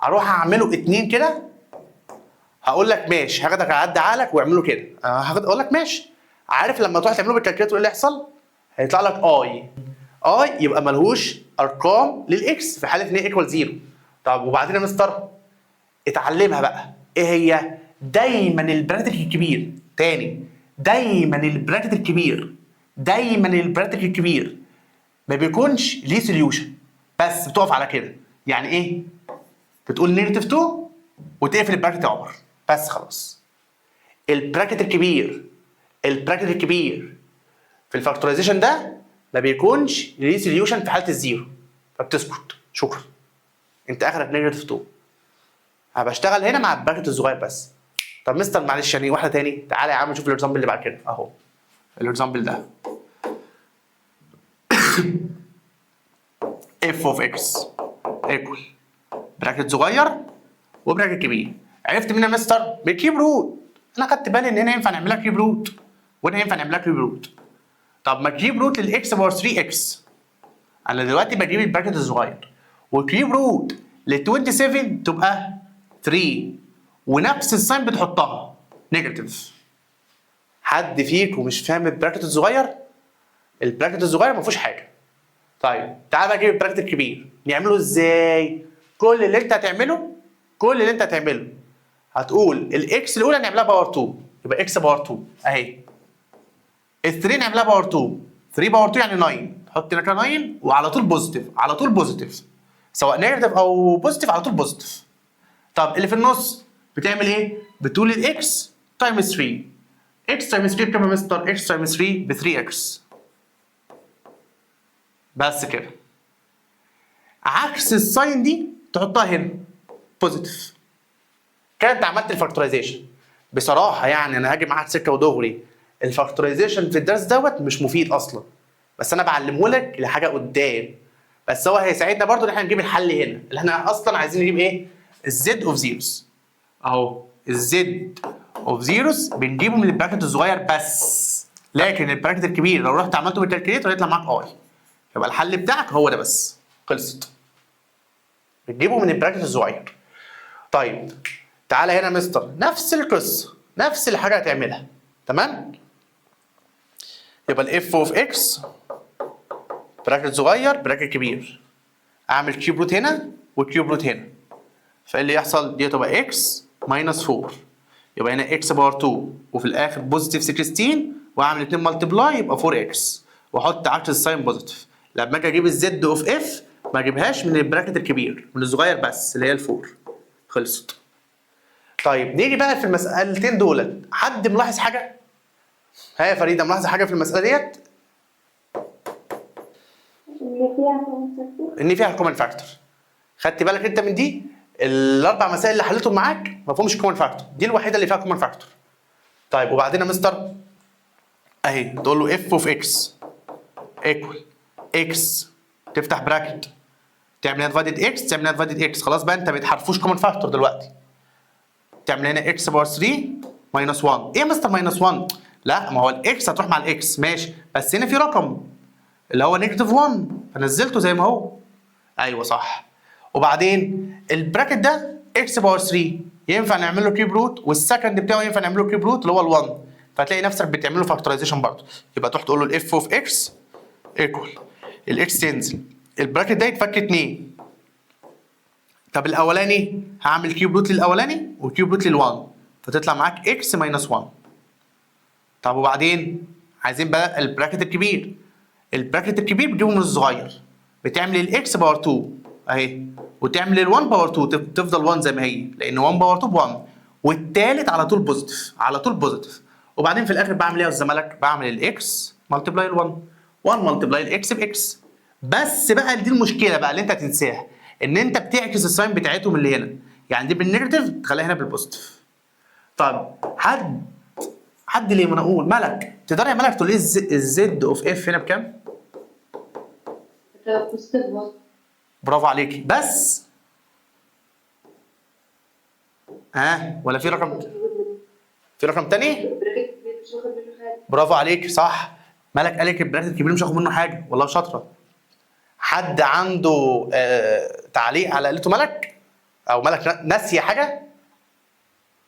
اروح اعمله 2 كده؟ هقول لك ماشي، هاخدك على قد عقلك واعمله كده. اقول لك ماشي. عارف لما تروح تعمله بالكالكوليتر ايه اللي يحصل؟ هيطلع لك اي يبقى ملهوش ارقام للاكس في حاله ان هي ايكوال 0. طب وبعدين يا مستر اتعلمها بقى، ايه هي؟ دايما البراكت الكبير، تاني دايما البراكت الكبير، دايما البراكت الكبير ما بيكونش ليه سوليوشن، بس بتقف على كده. يعني ايه؟ بتقول نيجاتيف 2 وتقفل البراكت يا عمر، بس خلاص. البراكت الكبير، البراكت الكبير في الفاكتورايزيشن ده ما بيكونش ليه سوليوشن في حاله الزيرو، فبتسكت. شكرا، انت اخرك نيجاتيف 2. انا بشتغل هنا مع البراكت الصغير بس. طب مستر معلش يعني واحده تاني، تعالى يا عم نشوف الاكزامبل اللي بعد كده اهو. الاكزامبل ده اف اوف اكس ايكوال براكت صغير وبراكت كبير. عرفت مين يا مستر؟ بالكيوب روت. انا خدت بالي ان هنا ينفع نعملها كيوب روت وهنا ينفع نعملها كيوب روت. طب ما كيوب روت للاكس باور 3 اكس، انا دلوقتي بجيب البراكت الصغير، وكيوب روت ل 27 تبقى 3 ونفس الساين بتحطها نيجاتيف. حد فيكم مش فاهم البراكت الصغير؟ البراكت الصغير ما فيهوش حاجه. طيب تعال بقى نجيب البراكت الكبير، نعمله ازاي؟ كل اللي انت هتعمله هتقول الاكس الاولى نعملها باور 2، يبقى اكس باور 2 اهي. ال 3 نعملها باور 2، 3 باور 2 يعني 9، حط هنا 9 وعلى طول بوزيتيف، على طول بوزيتيف، سواء نيجاتيف او بوزيتيف على طول بوزيتيف. طب اللي في النص بتعمل ايه؟ بتقول الاكس تايمز 3، اكس تايمز 3 بكام يا مستر؟ اكس تايمز 3 ب 3 اكس. بس كده. عكس الساين دي تحطها هنا بوزيتيف. كده انت عملت الفاكتورايزيشن. بصراحه يعني انا هاجي معاك سكه ودغري، الفاكتورايزيشن في الدرس دوت مش مفيد اصلا، بس انا بعلمه لك لحاجه قدام، بس هو هيساعدنا برضو ان احنا نجيب الحل هنا، اللي احنا اصلا عايزين نجيب ايه؟ الزد اوف زيروز. اهو الزد اوف زيروز بنجيبه من البراكت الصغير بس، لكن البراكت الكبير لو رحت عملته بالكالكليتر هيطلع معاك اي، يبقى الحل بتاعك هو ده بس، خلصت. بتجيبه من البراكت الصغير. طيب تعالى هنا يا مستر، نفس القصه، نفس الحاجه هتعملها، تمام؟ يبقى الاف اوف اكس براكت صغير براكت كبير، اعمل كيوب روت هنا وكيوب روت هنا، فايه اللي يحصل؟ دي تبقى اكس ماينس 4، يبقى هنا اكس باور 2 وفي الاخر بوزيتيف 16، واعمل 2 ملتبلاي يبقى 4 اكس، واحط عكس الساين بوزيتيف. لما اجي اجيب الزد اوف اف ما اجيبهاش من البراكت الكبير، من الصغير بس اللي هي ال4. خلصت. طيب نيجي بقى في المسألتين دولت، حد ملاحظ حاجه؟ ها يا فريده ملاحظه حاجه في المساله ديت؟ ان فيها كومن فاكتور. خدت بالك انت من دي؟ الاربع مسائل اللي حليتهم معاك ما فيهمش كومن فاكتور، دي الوحيده اللي فيها كومن فاكتور. طيب وبعدين يا مستر اهي تقول له اف اوف اكس ايكوال اكس، تفتح براكت، تعمل هنا ديفايدد اكس، تعمل هنا ديفايدد اكس، خلاص بقى انت ما بتحرفوش كومن فاكتور دلوقتي. تعمل هنا اكس باور 3 ماينس 1. ايه يا مستر ماينس 1؟ لا ما هو الاكس هتروح مع الاكس ماشي، بس هنا في رقم اللي هو نيجاتيف 1 فنزلته زي ما هو. ايوه صح. وبعدين البراكت ده اكس باور 3 ينفع نعمل له كيوب روت، والسكند بتاعه ينفع نعمل له كيوب روت اللي هو ال1، فهتلاقي نفسك بتعمل له فاكتورايزيشن برضه. يبقى تروح تقول له الاف اوف اكس ايكوال الاكس تنزل، البراكت ده يتفك 2. طب الاولاني هعمل كيوب روت للاولاني وكيوب روت لل1، فتطلع معاك اكس ماينس 1. طب وبعدين عايزين بقى البراكت الكبير، البراكت الكبير بتجيبه من الصغير، بتعمل الاكس باور 2 اهي، وتعمل ال1 باور 2 تفضل 1 زي ما هي، لان 1 باور 2 ب1، والتالت على طول بوزيتيف، على طول بوزيتيف. وبعدين في الاخر بعمل ايه يا زمالك؟ بعمل الاكس ملتبلاي ال1، 1 ملتبلاي الاكس باكس. بس بقى دي المشكله بقى اللي انت هتنساها، ان انت بتعكس الساين بتاعتهم اللي هنا، يعني دي بالنيجاتيف تخليها هنا بالبوزيتيف. طب حد ليه؟ ما انا اقول ملك، تقدر يا ملك تقول لي الزد اوف اف هنا بكام؟ برافو عليكي. بس ولا في رقم؟ في رقم تاني؟ برافو عليك صح. ملك قال لك البراكت الكبير مش هاخد منه حاجه، والله شاطره. حد عنده تعليق على قالته ملك؟ او ملك ناسيه حاجه؟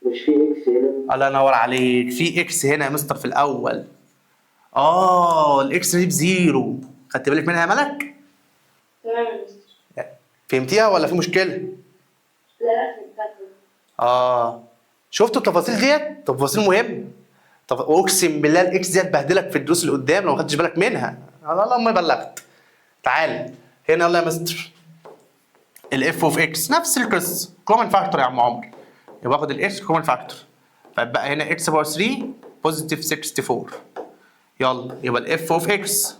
مش في اكس هنا؟ الله ينور عليك، في اكس هنا يا مستر في الاول. الاكس دي بزيرو، خدت بالك منها يا ملك؟ تمام يا مستر. فهمتيها ولا في مشكله؟ شفتوا التفاصيل ديت؟ تفاصيل مهمه. طب اقسم بالله الاكس دي هتبهدلك في الدروس اللي قدام لو ما خدتش بالك منها. اللهم بلغت. تعال هنا يلا يا مستر. الاف اوف اكس نفس القصه، كومن فاكتور يا عم عمر. يبقى باخد الاكس كومن فاكتور، فبقى هنا اكس باور 3 بوزيتيف 64. يلا يبقى الاف اوف اكس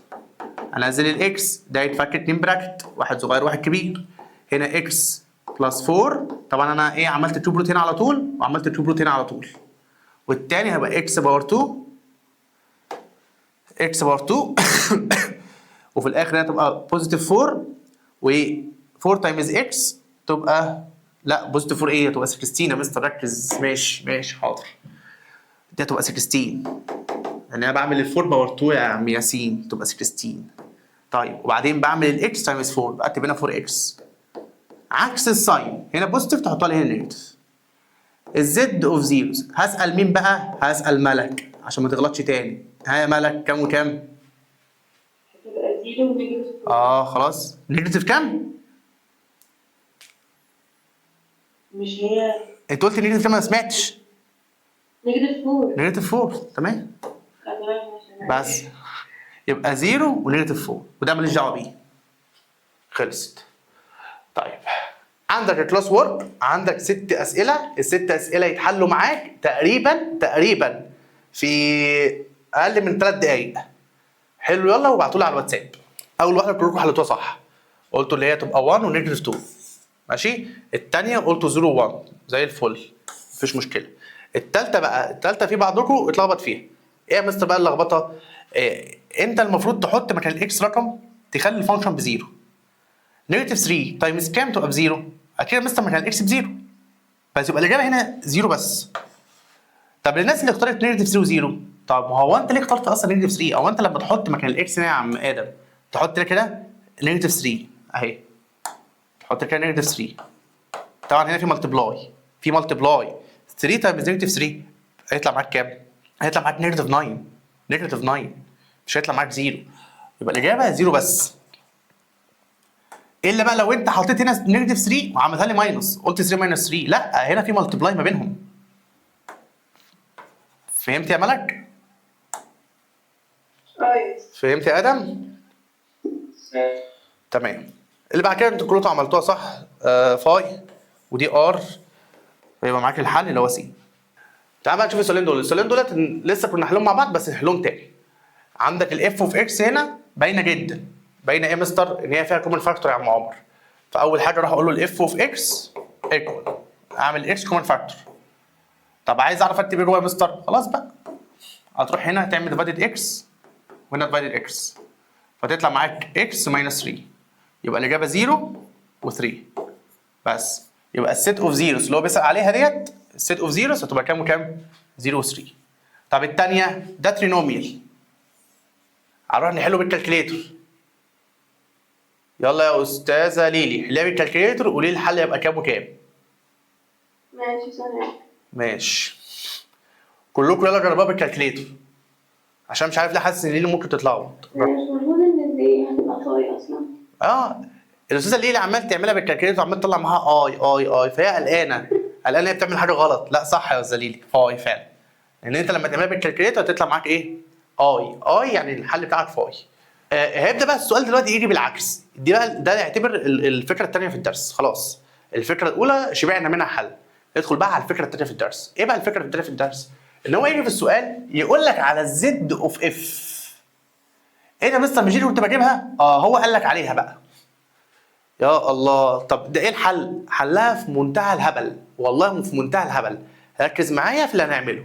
انزل الاكس ده يتفك 2 براكت، واحد صغير واحد كبير. هنا اكس بلس 4، طبعا انا ايه عملت 2 بروت هنا على طول وعملت 2 بروت هنا على طول. والتاني هيبقى اكس باور 2 اكس باور 2 وفي الاخر هنا تبقى بوزيتيف 4 و 4 تايمز اكس تبقى لا بوزيتيف 4 ايه تبقى 16 يا مستر ركز. ماشي حاضر. دي هتبقى 16 يعني انا بعمل ال 4 باور 2 يا عم ياسين تبقى 16. طيب وبعدين بعمل الاكس تايمز 4 بكتب هنا 4 اكس عكس الساين، هنا بوزيتيف تحطها لي هنا نيجاتيف. الزد اوف زيروز هسأل مين بقى؟ هسأل ملك عشان ما تغلطش تاني. ها يا ملك كام وكام؟ هتبقى 0 ونيجاتيف 4. خلاص نيجاتيف كام؟ مش هي انت قلت نيجاتيف كام؟ ما سمعتش. نيجاتيف 4. نيجاتيف 4 تمام. بس يبقى 0 ونيجاتيف 4 وده ماليش دعوه بيه. خلصت. طيب عندك الكلاس وورك، عندك 6 اسئله، ال6 اسئله يتحلوا معاك تقريبا في اقل من 3 دقائق. حلو يلا وابعتوا لي على الواتساب. اول واحده كلكم حليتوها صح، قلتوا اللي هي تبقى 1 ونيجاتيف 2 ماشي. الثانيه قلتوا 0 و1 زي الفل مفيش مشكله. الثالثه في بعضكم اتلخبط فيها. ايه يا مستر بقى اللخبطه؟ انت المفروض تحط مكان الاكس رقم تخلي الفانكشن بزيرو. نيجاتيف 3 تايمز كام تبقى بزيرو؟ اكيد يا مستر مكان الاكس بزيرو، بس يبقى الاجابه هنا زيرو بس. طب للناس اللي اختارت نيجاتيف 3 وزيرو، طب ما هو انت ليه اخترت اصلا نيجاتيف 3؟ او انت لما تحط مكان الاكس هنا يا عم ادم تحط كده نيجاتيف 3 اهي، تحط كده نيجاتيف 3. طبعا هنا في مالتبلاي 3 تايمز نيجاتيف 3 هيطلع معاك كام؟ هيطلع معاك نيجاتيف 9. نيجاتيف 9 مش هيطلع معاك زيرو، يبقى الاجابه زيرو بس. الا بقى لو انت حطيت هنا نيجاتيف 3 وعملتها لي ماينس، قلت 3 ماينس 3، لا هنا في مالتبلاي ما بينهم. فهمت يا ملك؟ فهمت يا ادم؟ تمام. اللي بعد كده انتوا كلكم عملتوها صح. فاي ودي ار ويبقى معاك الحل اللي هو سي. تعال بقى نشوف السؤالين دولت لسه كنا نحلهم مع بعض بس نحلهم تاني. عندك الاف اوف اكس هنا باينه جدا. باينه ايه يا مستر؟ ان هي فيها كومن فاكتور يا عم عمر. فاول حاجه اروح اقول له الاف اوف اكس ايكوال اعمل اكس كومن فاكتور. طب عايز اعرف اكتب ايه جوه يا مستر؟ خلاص بقى هتروح هنا تعمل ديفايدد اكس وهنا ديفايدد اكس فتطلع معاك اكس ماينس 3. يبقى الاجابه 0 و3 بس. يبقى السيت اوف زيروز اللي هو بيسأل عليها ديت السيت اوف زيروز هتبقى كام وكام؟ 0 و3. طب الثانيه ده ترينوميال هنروح نحله بالكالكليتر. يلا يا استاذه ليلي حلها بالكالكليتر وقولي لي الحل هيبقى كام وكام. ماشي ثانية. ماشي كلكم يلا جربوها بالكالكليتر عشان مش عارف ليه حاسس ان ليلي ممكن تتلخبط. مش المفروض ان دي هتبقى فاي اصلا. الاستاذه ليلي عمال تعملها بالكالكليتر وعمال تطلع معاها اي فهي قلقانه هي بتعمل حاجه غلط. لا صح يا استاذه ليلي فاي فعلا، لان انت لما تعملها بالكالكليتر هتطلع معاك ايه؟ اي يعني الحل بتاعك فاي. هيبدا بقى السؤال دلوقتي يجي بالعكس. دي بقى ده يعتبر الفكره الثانيه في الدرس. خلاص الفكره الاولى شبعنا منها حل، ندخل بقى على الفكره الثانيه في الدرس. ايه بقى الفكره الثانيه في الدرس؟ ان هو يجي في السؤال يقول لك على الزد اوف اف. ايه ده مستر مش دي كنت بجيبها؟ هو قال لك عليها بقى. يا الله طب ده ايه الحل؟ حلها في منتهى الهبل، والله في منتهى الهبل. ركز معايا في اللي هنعمله.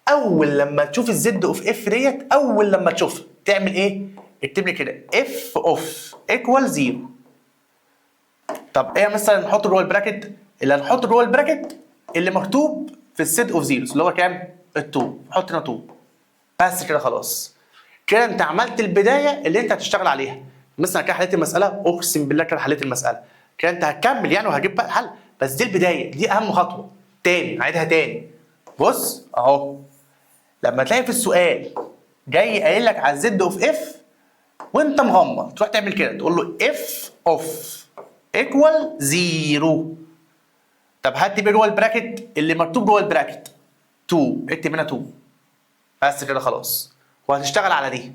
اول لما تشوف الزد اوف اف ديت، اول لما تشوفها تعمل ايه؟ اكتب لي كده اف اوف ايكوال 0. طب ايه مثلا نحط جوه البراكت؟ اللي هنحط جوه البراكت اللي مكتوب في السيت اوف زيروز اللي هو كام؟ ال2. حط هنا 2 بس كده خلاص. كده انت عملت البدايه اللي انت هتشتغل عليها. مثلا كده حليت المساله، اقسم بالله كده حليت المساله. كده انت هتكمل يعني وهجيب بقى الحل، بس دي البدايه، دي اهم خطوه. تاني نعيدها تاني. بص اهو لما تلاقي في السؤال جاي قايل لك على الزد اوف اف وانت مغمض تروح تعمل كده تقول له اف اوف ايكوال 0. طب هات بقى جوه البراكت اللي مكتوب جوه البراكت 2، اكتب هنا 2 بس كده خلاص، وهتشتغل على دي.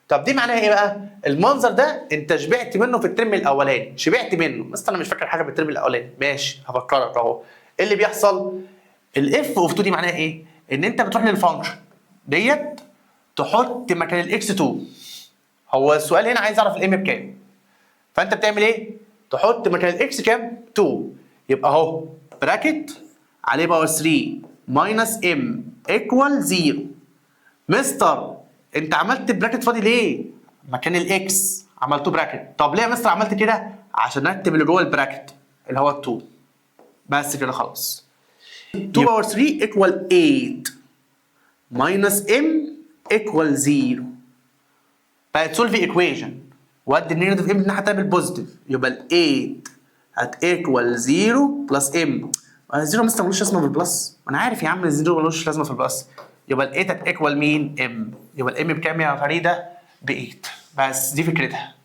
طب دي معناها ايه بقى؟ المنظر ده انت شبعت منه في الترم الاولاني، شبعت منه بس انا مش فاكر حاجه في الترم الاولاني، ماشي هفكرك اهو. ايه اللي بيحصل؟ الاف اوف 2 دي معناها ايه؟ ان انت بتروح للفانكشن ديت تحط مكان الاكس 2، هو السؤال هنا عايز اعرف الام بكام، فانت بتعمل ايه؟ تحط مكان الاكس كام؟ 2، يبقى اهو براكت عليه باور 3 ماينس ام ايكوال 0. مستر انت عملت براكت فاضي ليه؟ مكان الاكس عملته براكت. طب ليه يا مستر عملت كده؟ عشان اكتب اللي جوه البراكت اللي هو 2 بس كده خلاص. 2 باور 3 ايكوال 8 ماينس ام ايكوال 0. بقت سولف ايكويشن، وادي النيجاتيف ام الناحيه الثانيه بالبوزيتيف، يبقى ال 8 هت ايكوال 0 بلس ام. 0 مستر ملوش لازمه في البلس، انا عارف يا عم الزيرو ملوش لازمه في البلس، يبقى ال 8 هت ايكوال مين؟ ام. يبقى الام بكام يا فريده؟ ب 8. بس دي فكرتها.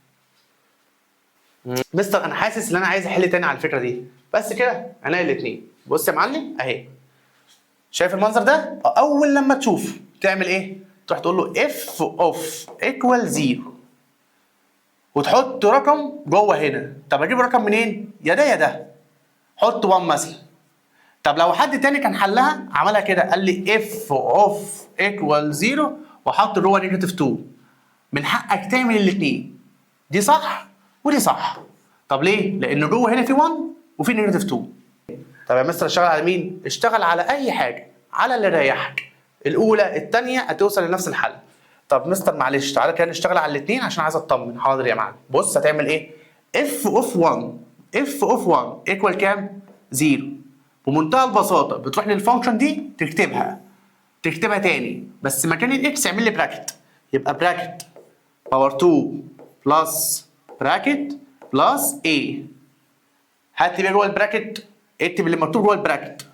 مستر انا حاسس ان انا عايز احل تاني على الفكره دي، بس كده عينيا الاثنين. بص يا معلم اهي، شايف المنظر ده؟ اول لما تشوف تعمل ايه؟ تروح تقول له اف اوف ايكوال 0 وتحط رقم جوه هنا. طب اجيب رقم منين؟ يا ده يا ده، حط 1 مثلا. طب لو حد تاني كان حلها عملها كده، قال لي اف اوف ايكوال 0 وحط جوه نيجاتيف 2، من حقك تعمل الاثنين، دي صح ودي صح. طب ليه؟ لان جوه هنا في 1 وفي نيجاتيف 2. طب يا مستر اشتغل على مين؟ اشتغل على اي حاجه، على اللي يريحك، الاولى الثانيه هتوصل لنفس الحل. طب مستر معلش تعالى كده نشتغل على الاثنين عشان عايز اطمن. حاضر يا معلم. بص هتعمل ايه؟ اف اوف 1 اف اوف 1 ايكوال كام؟ 0. بمنتهى البساطه بتروح للفانكشن دي تكتبها تاني، بس مكان الاكس اعمل لي براكت، يبقى براكت باور 2 بلس براكت بلس a. هات لي جوه البراكت، اكتب اللي مكتوب جوه البراكت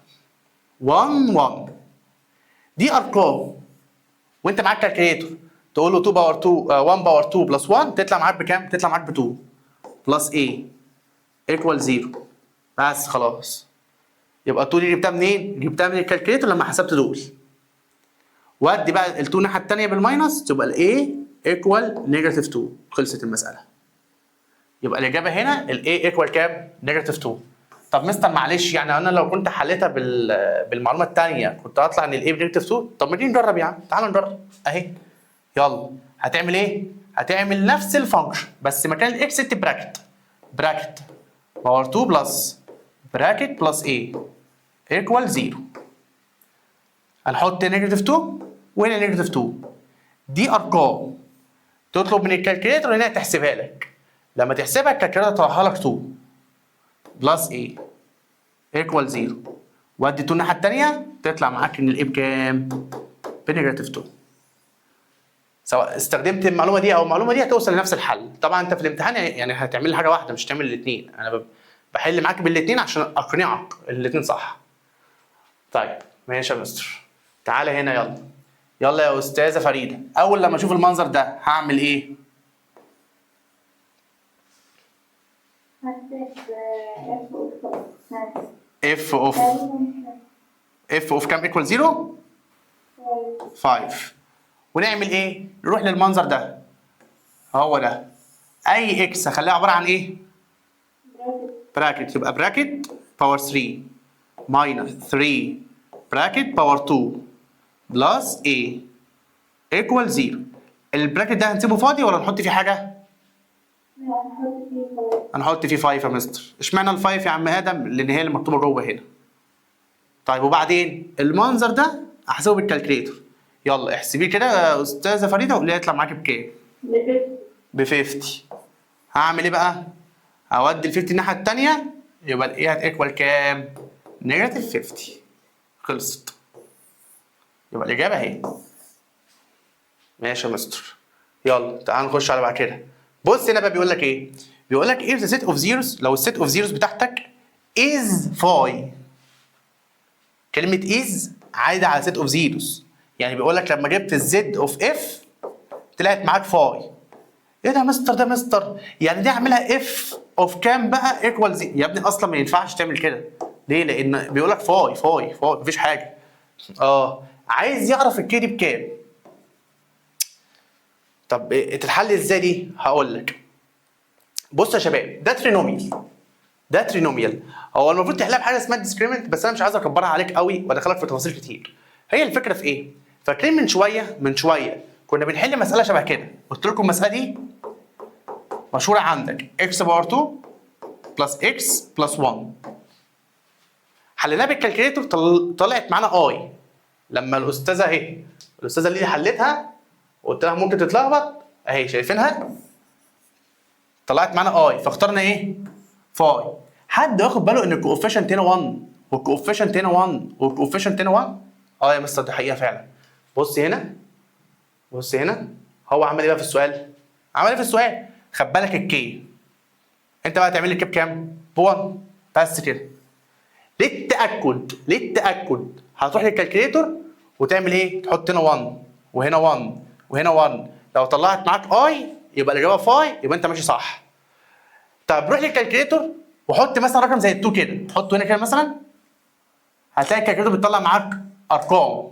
1 دي ارقام، وانت معاك كالكوليتور تقول له 2 باور 2 1 باور 2 بلس 1 تطلع معاك بكام؟ تطلع معاك ب 2 بلس a ايكوال 0. بس خلاص. يبقى 2 دي جبتها منين؟ جبتها من الكالكوليتور لما حسبت دول. وادي بقى ال 2 الناحيه الثانيه بالماينس تبقى ال a ايكوال نيجاتيف 2. خلصت المساله. يبقى الاجابه هنا ال a ايكوال كام؟ نيجاتيف 2. طب مستر معلش يعني انا لو كنت حليتها بالمعلومه الثانيه كنت هطلع ان الايه بنيجاتيف 2. طب ما تيجي نجرب يا عم، تعال نجرب اهي. يلا هتعمل ايه؟ هتعمل نفس الفانكشن بس مكان الاكس اكتب براكت باور 2 بلس براكت بلس a ايكوال 0. هنحط نيجاتيف 2 وهنا نيجاتيف 2. دي ارقام تطلب من الكالكوليتر انها تحسبها لك. لما تحسبها الكالكوليتر تطلعها لك 2 بلس a ايكوال 0. وادي 2 الناحيه الثانيه تطلع معاك ان الايه بكام؟ بنيجاتيف 2. سواء استخدمت المعلومه دي او المعلومه دي هتوصل لنفس الحل. طبعا انت في الامتحان يعني هتعمل لي حاجه واحده مش هتعمل الاثنين، انا بحل معاك بالاثنين عشان اقنعك الاثنين صح. طيب ماشي يا مستر، تعالى هنا يلا. يلا يا استاذه فريده، اول لما اشوف المنظر ده هعمل ايه؟ اف اوف كام ايكوال 0؟ 5. ونعمل ايه؟ نروح للمنظر ده، هو ده. اي اكس هخليها عباره عن ايه؟ براكت. يبقى براكت باور 3 ماينس 3 براكت باور 2 بلس a ايكوال 0. البراكت ده هنسيبه فاضي ولا نحط فيه حاجه؟ هنحط فيه 5 يا مستر. اشمعنى ال 5 يا عم ادم؟ لان هي اللي مكتوبه جوه هنا. طيب وبعدين المنظر ده احسبه بالكالكليتر. يلا احسبيه كده يا استاذه فريده وقولي هيطلع معاكي بكام؟ ب 50. هعمل ايه بقى؟ هودي ال 50 الناحيه الثانيه يبقى الايه هتيكوال كام؟ نيجاتيف 50. خلصت. يبقى الاجابه اهي. ماشي يا مستر. يلا تعال نخش على بعد كده. بص هنا بقى بيقول لك ايه؟ بيقول لك if the set of zeros، لو السيت اوف زيروز بتاعتك is phi. كلمة is عايدة على set of zeros، يعني بيقول لك لما جبت الزد اوف اف طلعت معاك فاي. ايه ده يا مستر؟ ده مستر يعني دي اعملها اف اوف كام بقى ايكوال زي؟ يا ابني اصلا ما ينفعش تعمل كده، ليه؟ لان بيقول لك فاي مفيش حاجه. عايز يعرف الكي دي بكام. طب تتحل ازاي دي؟ هقول لك. بص يا شباب، ده ترينوميال. هو المفروض تحلها بحاجه اسمها ديسكريمنت، بس انا مش عايز اكبرها عليك قوي وادخلك في تفاصيل كتير. هي الفكره في ايه؟ فاكرين من شويه كنا بنحل مساله شبه كده، قلت لكم المساله دي مشهوره عندك x باور 2 بلس x بلس 1. حليناها بالكالكوليتر طلعت معانا اي. لما الاستاذه اللي حلتها وقلت لها ممكن تتلخبط اهي، شايفينها؟ طلعت معانا اي، فاخترنا ايه؟ فاي. حد واخد باله ان الكوفيشنت هنا 1 والكوفيشنت هنا 1 والكوفيشنت هنا 1؟ يا مستر دي حقيقه فعلا. بص هنا هو عمل ايه بقى في السؤال؟ خد بالك الكي. انت بقى تعمل لي الكي بكام؟ ب1 بس كده. للتاكد هتروح للكالكوليتر وتعمل ايه؟ تحط هنا 1 وهنا 1 وهنا 1. لو طلعت معاك اي يبقى الاجابه فاي، يبقى انت ماشي صح. طب روح للكالكوليتر وحط مثلا رقم زي ال2 كده، تحطه هنا كده مثلا، هتلاقي الكالكوليتر بيطلع معاك ارقام.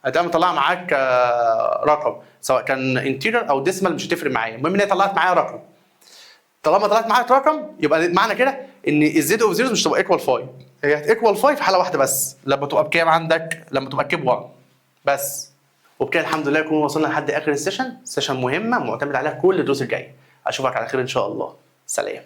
هتلاقيها مطلعه معاك رقم، سواء كان انتيجر او ديسمال مش هتفرق معايا، المهم ان هي طلعت معايا رقم. طالما طلعت معاك رقم يبقى معنى كده ان الزد اوف زيروز مش هتبقى ايكوال 5. هي هتيكوال 5 في حاله واحده بس، لما تبقى بكام عندك؟ لما تبقى كيب 1 بس. وبكده الحمد لله نكون وصلنا لحد اخر السيشن مهمه معتمد عليها كل الدروس الجايه. اشوفك على خير ان شاء الله. سلام.